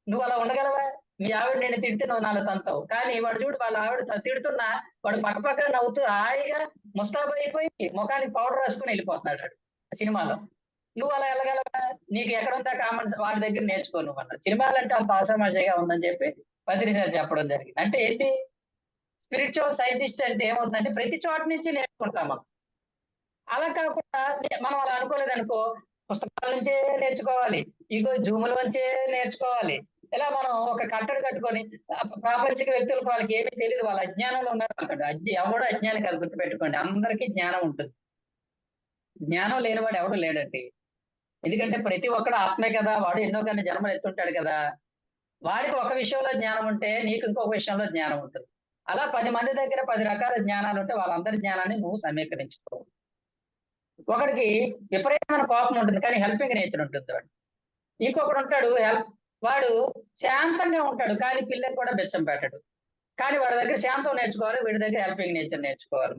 నువ్వు అలా ఉండగలవా? మీ ఆవిడ నేను తిడితే నువ్వు నాలుగు తంతావు, కానీ వాడు చూడు వాళ్ళ ఆవిడ తిడుతున్నా వాడు పక్కపక్క నవ్వుతూ హాయిగా ముస్తాబు అయిపోయి ముఖానికి పౌడర్ రాసుకుని వెళ్ళిపోతున్నాడు వాడు సినిమాలో. నువ్వు అలా వెళ్ళగలవా? నీకు ఎక్కడుందా కామన్స్ వాడి దగ్గర నేర్చుకో నువ్వు అన్నాడు. సినిమాలంటే అంత అసమాజంగా ఉందని చెప్పి పత్రిసారి చెప్పడం జరిగింది. అంటే ఏంటి, స్పిరిచువల్ సైంటిస్ట్ అంటే ఏమవుతుందంటే ప్రతి చోట నుంచి నేర్చుకుంటాం మనం. అలా కాకుండా మనం అలా అనుకోలేదు అనుకో, పుస్తకాల నుంచే నేర్చుకోవాలి, ఇగో జూములోంచే నేర్చుకోవాలి. ఇలా మనం ఒక కట్టడి కట్టుకొని ప్రాపంచిక వ్యక్తులకు వాళ్ళకి ఏమీ తెలియదు, వాళ్ళ అజ్ఞానంలో ఉన్నారు అనుకోండి. ఎవడో అజ్ఞానం కాదు, గుర్తుపెట్టుకోండి, అందరికీ జ్ఞానం ఉంటుంది. జ్ఞానం లేనివాడు ఎవడు లేడండి. ఎందుకంటే ప్రతి ఒక్కడు ఆత్మే కదా, వాడు ఎన్నో కానీ జన్మలు ఎత్తుంటాడు కదా. వాడికి ఒక విషయంలో జ్ఞానం ఉంటే నీకు ఇంకొక విషయంలో జ్ఞానం ఉంటుంది. అలా 10 మంది దగ్గర 10 రకాల జ్ఞానాలు ఉంటే వాళ్ళందరి జ్ఞానాన్ని నువ్వు సమీకరించుకో. ఒకడికి విపరీతమైన కోపం ఉంటుంది కానీ హెల్పింగ్ నేచర్ ఉంటుంది వాడు. ఇంకొకడు ఉంటాడు వాడు శాంతంగా ఉంటాడు కానీ పిల్లలు కూడా బెచ్చం పెట్టడు. కానీ వాడి దగ్గర శాంతం నేర్చుకోవాలి, వీడి దగ్గర హెల్పింగ్ నేచర్ నేర్చుకోవాలి.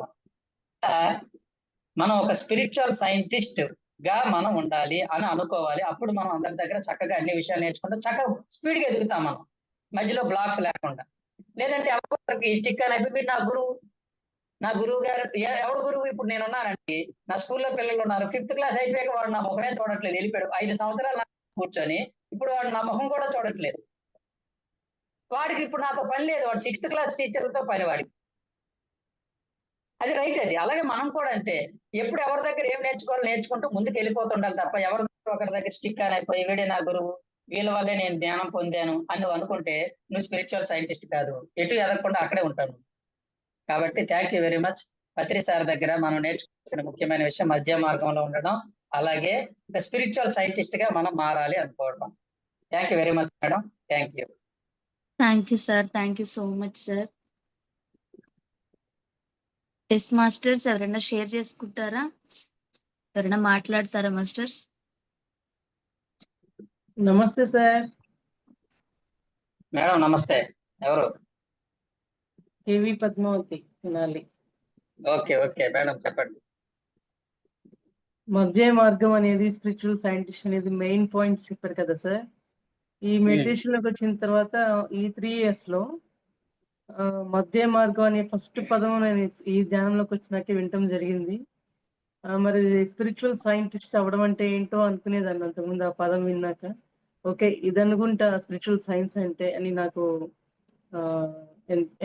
మనం ఒక స్పిరిచువల్ సైంటిస్ట్ గా మనం ఉండాలి అని అనుకోవాలి. అప్పుడు మనం అందరి దగ్గర చక్కగా అన్ని విషయాలు నేర్చుకుంటాం, చక్కగా స్పీడ్ గా ఎదుగుతాం మనం, మధ్యలో బ్లాక్స్ లేకుండా. లేదంటే ఎవరికి స్టిక్ అని అయిపోయి నా గురువు గారు ఎవరు గురువు? ఇప్పుడు నేను ఉన్నానండి, నా స్కూల్లో పిల్లలు ఉన్నారు, 5th క్లాస్ అయిపోయాక వాడు నా ముఖమే చూడట్లేదు, వెళ్ళిపోయాడు. 5 సంవత్సరాలు కూర్చొని ఇప్పుడు వాడు నా ముఖం కూడా చూడట్లేదు. వాడికి ఇప్పుడు నాతో పని లేదు, వాడు 6th క్లాస్ టీచర్లతో పని వాడికి. అది రైట్. అది అలాగే మనం కూడా అంతే, ఎప్పుడు ఎవరి దగ్గర ఏం నేర్చుకోవాలో నేర్చుకుంటూ ముందుకు వెళ్ళిపోతుండాలి తప్ప ఎవరి ఒకరి దగ్గర స్టిక్ అని అయిపోయి వీడే నా గురువు, వీళ్ళ వల్లే నేను జ్ఞానం పొందాను అని నువ్వు అనుకుంటే నువ్వు స్పిరిచువల్ సైంటిస్ట్ కాదు, ఎటు ఎదగకుండా అక్కడే ఉంటాను. కాబట్టి thank you very much. Patri sir దగ్గర మనం నేర్చుకోవాల్సిన ముఖ్యమైన విషయం మధ్య మార్గంలో ఉండడం, అలాగే ఒక స్పిరిచువల్ సైంటిస్ట్ గా మనం మారాలి అనుకోవడం. Thank you very much madam. Thank you. Thank you sir, thank you so much sir. Yes masters, ఎవరైనా షేర్ చేసుకుంటారా? ఎవరైనా మాట్లాడతారా మాస్టర్స్? నమస్తే సార్. మేడం నమస్తే. ఎవరు? కేవి పద్మావతి తినాలి. ఓకే ఓకే మేడం చెప్పండి. మధ్య మార్గం అనేది స్పిరిచువల్ సైంటిస్ట్ అనేది మెయిన్ పాయింట్స్ చెప్పారు కదా సార్. ఈ మెడిటేషన్ లోకి వచ్చిన తర్వాత ఈ 3 years లో మధ్య మార్గం అనే ఫస్ట్ పదం నేను ఈ ధ్యానంలోకి వచ్చినాకే వినటం జరిగింది. మరి స్పిరిచువల్ సైంటిస్ట్ అవ్వడం అంటే ఏంటో అనుకునేదాన్ని అంతకుముందు ఆ పదం విన్నాక. ఓకే, ఇది అనుకుంటా స్పిరిచువల్ సైన్స్ అంటే అని నాకు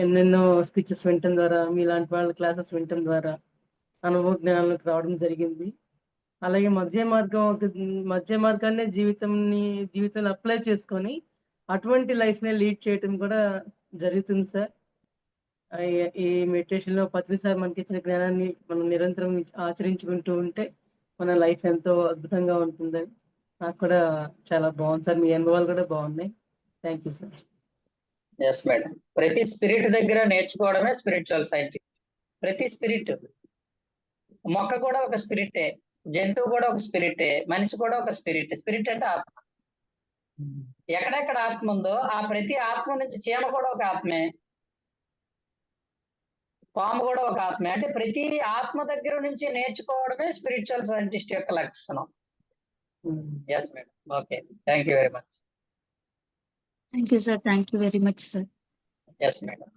ఎన్నెన్నో స్పీచెస్ వినటం ద్వారా, మీలాంటి వాళ్ళ క్లాసెస్ వినటం ద్వారా అనుభవ జ్ఞానాలకు రావడం జరిగింది. అలాగే మధ్య మార్గాన్ని జీవితంలో అప్లై చేసుకొని అటువంటి లైఫ్ ని లీడ్ చేయటం కూడా జరుగుతుంది సార్. ఈ మెడిటేషన్ లో పత్రి సార్ మనకి ఇచ్చిన జ్ఞానాన్ని మనం నిరంతరం ఆచరించుకుంటూ ఉంటే మన లైఫ్ ఎంతో అద్భుతంగా ఉంటుందని నాకు కూడా చాలా బాగుంది సార్. మీ అనుభవాలు కూడా బాగున్నాయి. Thank you sir. Yes madam. ప్రతి స్పిరిట్ దగ్గర నేర్చుకోవడమే స్పిరిచువల్ సైంటిస్ట్. ప్రతి స్పిరిట్, మొక్క కూడా ఒక స్పిరిటే, జంతువు కూడా ఒక స్పిరిటే, మనిషి కూడా ఒక స్పిరిట్. స్పిరిట్ అంటే ఆత్మ. ఎక్కడెక్కడ ఆత్మ ఉందో ఆ ప్రతి ఆత్మ నుంచి చీమ కూడా ఒక ఆత్మే, పాము కూడా ఒక ఆత్మే. అంటే ప్రతి ఆత్మ దగ్గర నుంచి నేర్చుకోవడమే స్పిరిచువల్ సైంటిస్ట్ యొక్క లక్షణం. Yes madam. Okay, thank you very much. Thank you sir, thank you very much sir. Yes madam.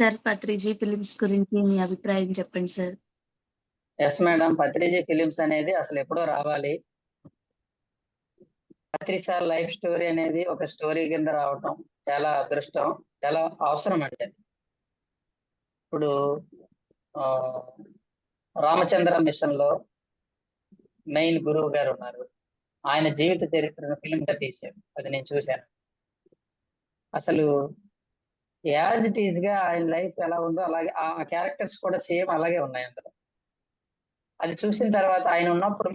Sir, Patriji films గురించి మీ అభిప్రాయం చెప్పండి సార్. ఎస్ మేడం, పత్రిజీ ఫిలిమ్స్ అనేది అసలు ఎప్పుడో రావాలి. పత్రి సార్ లైఫ్ స్టోరీ అనేది ఒక స్టోరీ కింద రావటం చాలా అదృష్టం, చాలా అవసరం అండి. ఇప్పుడు రామచంద్ర మిషన్ లో మెయిన్ గురువు గారు ఉన్నారు, ఆయన జీవిత చరిత్రను ఫిలిం గా తీశారు, అది నేను చూశాను. అసలు యాజ్ ఇట్ ఈజ్ గా ఆయన లైఫ్ ఎలా ఉందో అలాగే ఆ క్యారెక్టర్స్ కూడా సేమ్ అలాగే ఉన్నాయి అందులో. అది చూసిన తర్వాత ఆయన ఉన్నప్పుడు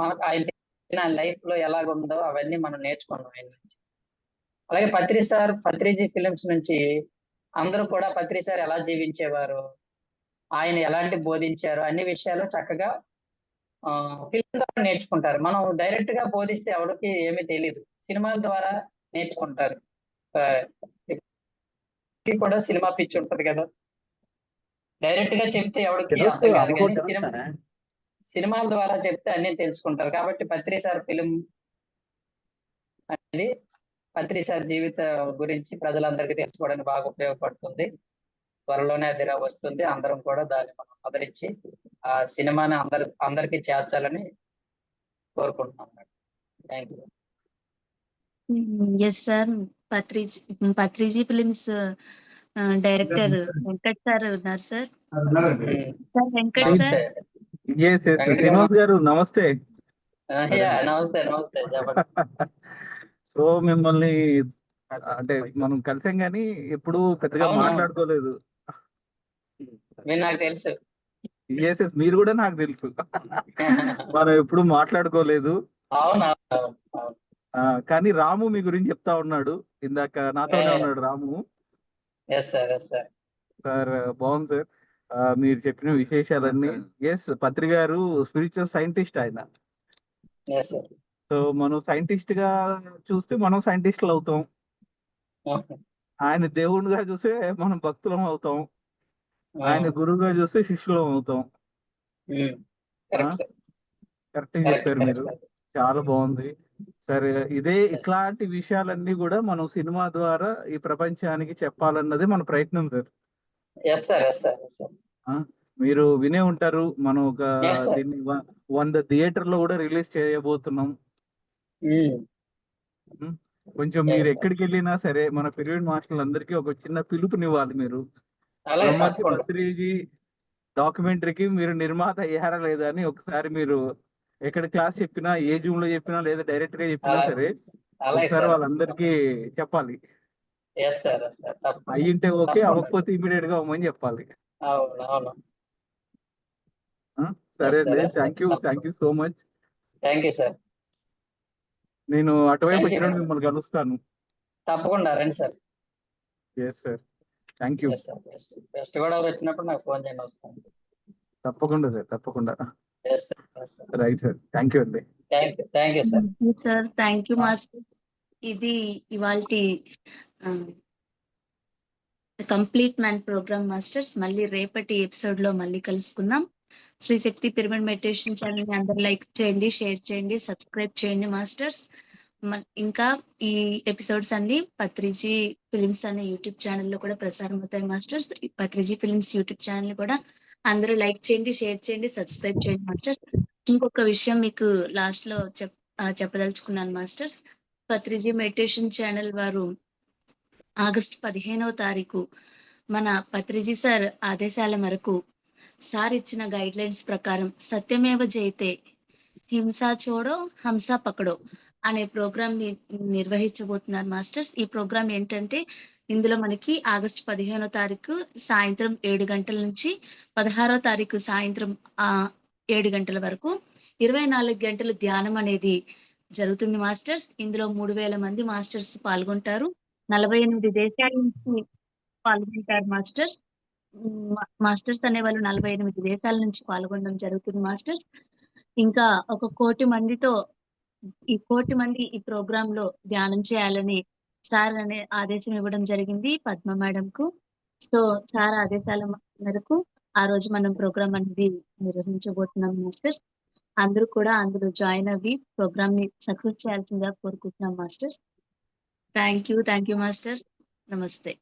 మనకు ఆయన లైఫ్ లో ఎలాగుందో అవన్నీ మనం నేర్చుకున్నాం ఆయన నుంచి. అలాగే పత్రిజీ ఫిలిమ్స్ నుంచి అందరూ కూడా పత్రి సార్ ఎలా జీవించేవారు, ఆయన ఎలాంటి బోధించారు అన్ని విషయాలు చక్కగా ఫిల్మ్ ద్వారా నేర్చుకుంటారు. మనం డైరెక్ట్ గా బోధిస్తే ఎవరికి ఏమీ తెలియదు, సినిమాల ద్వారా నేర్చుకుంటారు. ఆ, ఇది కూడా సినిమా పిచ్చి ఉంటది కదా, డైరెక్ట్ గా చెప్తే ఎవరికి అర్థం కాదు కానీ సినిమాల ద్వారా చెప్తే అన్ని తెలుసుకుంటారు. కాబట్టి పత్రి సార్ ఫిలిం అనేది పత్రి సార్ జీవిత గురించి ప్రజలందరికీ తెలుసుకోవడానికి బాగా ఉపయోగపడుతుంది. త్వరలోనే అది వస్తుంది. అందరం కూడా దాన్ని మనం ఆదరించి ఆ సినిమాని అందరికీ చేర్చాలని కోరుకుంటున్నాం. Thank you. Yes sir. Patriji films director Venkat sir ఉన్నారు sir. Sir Venkat sir. Srinivas garu నమస్తే. నమస్తే నమస్తే చెప్పండి. సో మిమ్మల్ని అంటే మనం కలిసాం గానీ ఎప్పుడు పెద్దగా అవును. మాట్లాడుకోలేదు. మీరు నాకు తెలుసు. ఎస్ మీరు కూడా నాకు తెలుసు. మనం ఎప్పుడు మాట్లాడుకోలేదు. అవునా? కానీ రాము మీ గురించి చెప్తా ఉన్నాడు. ఇందాక నాతోనే ఉన్నాడు Ramu. Yes sir, yes sir. Sir బాగుంది సార్ మీరు చెప్పిన విశేషాలన్నీ. Yes Patri garu spiritual scientist ఆయన. Yes sir. సో మనం సైంటిస్ట్ గా చూస్తే మనం సైంటిస్టులు అవుతాం. ఆయన దేవుడిగా చూస్తే మనం భక్తులం అవుతాం. ఆయన గురువుగా చూస్తే శిష్యులం అవుతాం. కరెక్ట్ గా చెప్పారు మీరు. చాలా బాగుంది. సరే ఇట్లాంటి విషయాలన్నీ కూడా మనం సినిమా ద్వారా ఈ ప్రపంచానికి చెప్పాలన్నది మన ప్రయత్నం sir. Yes sir, yes sir, yes sir. మీరు వినే ఉంటారు మనం ఒక దీన్ని 100 థియేటర్లో కూడా రిలీజ్ చేయబోతున్నాం. కొంచెం మీరు ఎక్కడికి వెళ్ళినా సరే మన పిరమిడ్ మాస్టర్లు అందరికీ ఒక చిన్న పిలుపునివ్వాలి. మీరు బ్రహ్మర్షి పత్రిజీ డాక్యుమెంటరీకి మీరు నిర్మాత అయ్యారా లేదా అని ఒకసారి మీరు ఎక్కడ క్లాస్ చెప్పినా, ఏ జూమ్ లో చెప్పినా లేదా డైరెక్ట్ గా చెప్పినా సరే ఒకసారి వాళ్ళందరికీ చెప్పాలి. అయ్యింటే ఓకే, అవ్వకపోతే ఇమీడియట్ గా అవ్వమని చెప్పాలి. సరే అండి. Thank you so much. Thank you sir. నేను అటువైపు వచ్చినప్పుడు మిమ్మల్ని కలుస్తాను. తప్పకుండా రండి సార్. Yes sir, thank you. West Godavari వచ్చినప్పుడు నాకు ఫోన్ చేయండి, వస్తాను. తప్పకుండా సార్, తప్పకుండా. రైట్ సార్, థ్యాంక్ యూ అండి. Thank you sir. Sir thank you master. ఇది ఇవాల్టి కంప్లీట్ మ్యాన్ ప్రోగ్రామ్ మాస్టర్స్. మళ్ళీ రేపటి ఎపిసోడ్ లో మళ్ళీ కలుసుకుందాం. శ్రీ శక్తి పిరమిడ్ మెడిటేషన్ ఛానల్ ని అందరూ లైక్ చేయండి, షేర్ చేయండి, సబ్స్క్రైబ్ చేయండి మాస్టర్స్. ఇంకా ఈ ఎపిసోడ్స్ అన్ని పత్రిజీ ఫిలిమ్స్ అనే యూట్యూబ్ ఛానల్లో కూడా ప్రసారం అవుతాయి masters. Patriji films YouTube channel కూడా అందరూ లైక్ చేయండి, షేర్ చేయండి, సబ్స్క్రైబ్ చేయండి మాస్టర్స్. ఇంకొక విషయం మీకు లాస్ట్ లో చెప్పదలుచుకున్నాను మాస్టర్స్. పత్రిజీ మెడిటేషన్ ఛానల్ వారు ఆగస్టు 15వ తారీఖు మన పత్రిజీ సార్ ఆదేశాల మేరకు సార్ ఇచ్చిన గైడ్ లైన్స్ ప్రకారం సత్యమేవ జయతే, హింసా చోడో హంసా పకడో అనే ప్రోగ్రామ్ ని నిర్వహించబోతున్నారు మాస్టర్స్. ఈ ప్రోగ్రామ్ ఏంటంటే ఇందులో మనకి ఆగస్టు 15వ తారీఖు సాయంత్రం 7 గంటల నుంచి 16వ తారీఖు సాయంత్రం 7 గంటల వరకు 24 గంటలు ధ్యానం అనేది జరుగుతుంది మాస్టర్స్. ఇందులో 3000 మంది మాస్టర్స్ పాల్గొంటారు. 48 దేశాల నుంచి పాల్గొంటారు మాస్టర్స్. మాస్టర్స్ అనే వాళ్ళు 48 దేశాల నుంచి పాల్గొనడం జరుగుతుంది మాస్టర్స్. ఇంకా 1 కోటి మందితో ఈ 1 కోటి మంది ఈ ప్రోగ్రామ్ లో ధ్యానం చేయాలని సార్ అనే ఆదేశం ఇవ్వడం జరిగింది పద్మ మేడం కు. సో సార్ ఆదేశాల మేరకు ఆ రోజు మనం ప్రోగ్రామ్ అనేది నిర్వహించబోతున్నాం మాస్టర్స్. అందరూ కూడా అందులో జాయిన్ అవ్వి ప్రోగ్రామ్ ని సక్సెస్ చేయాల్సిందిగా కోరుకుంటున్నాం మాస్టర్స్. Thank you masters. నమస్తే.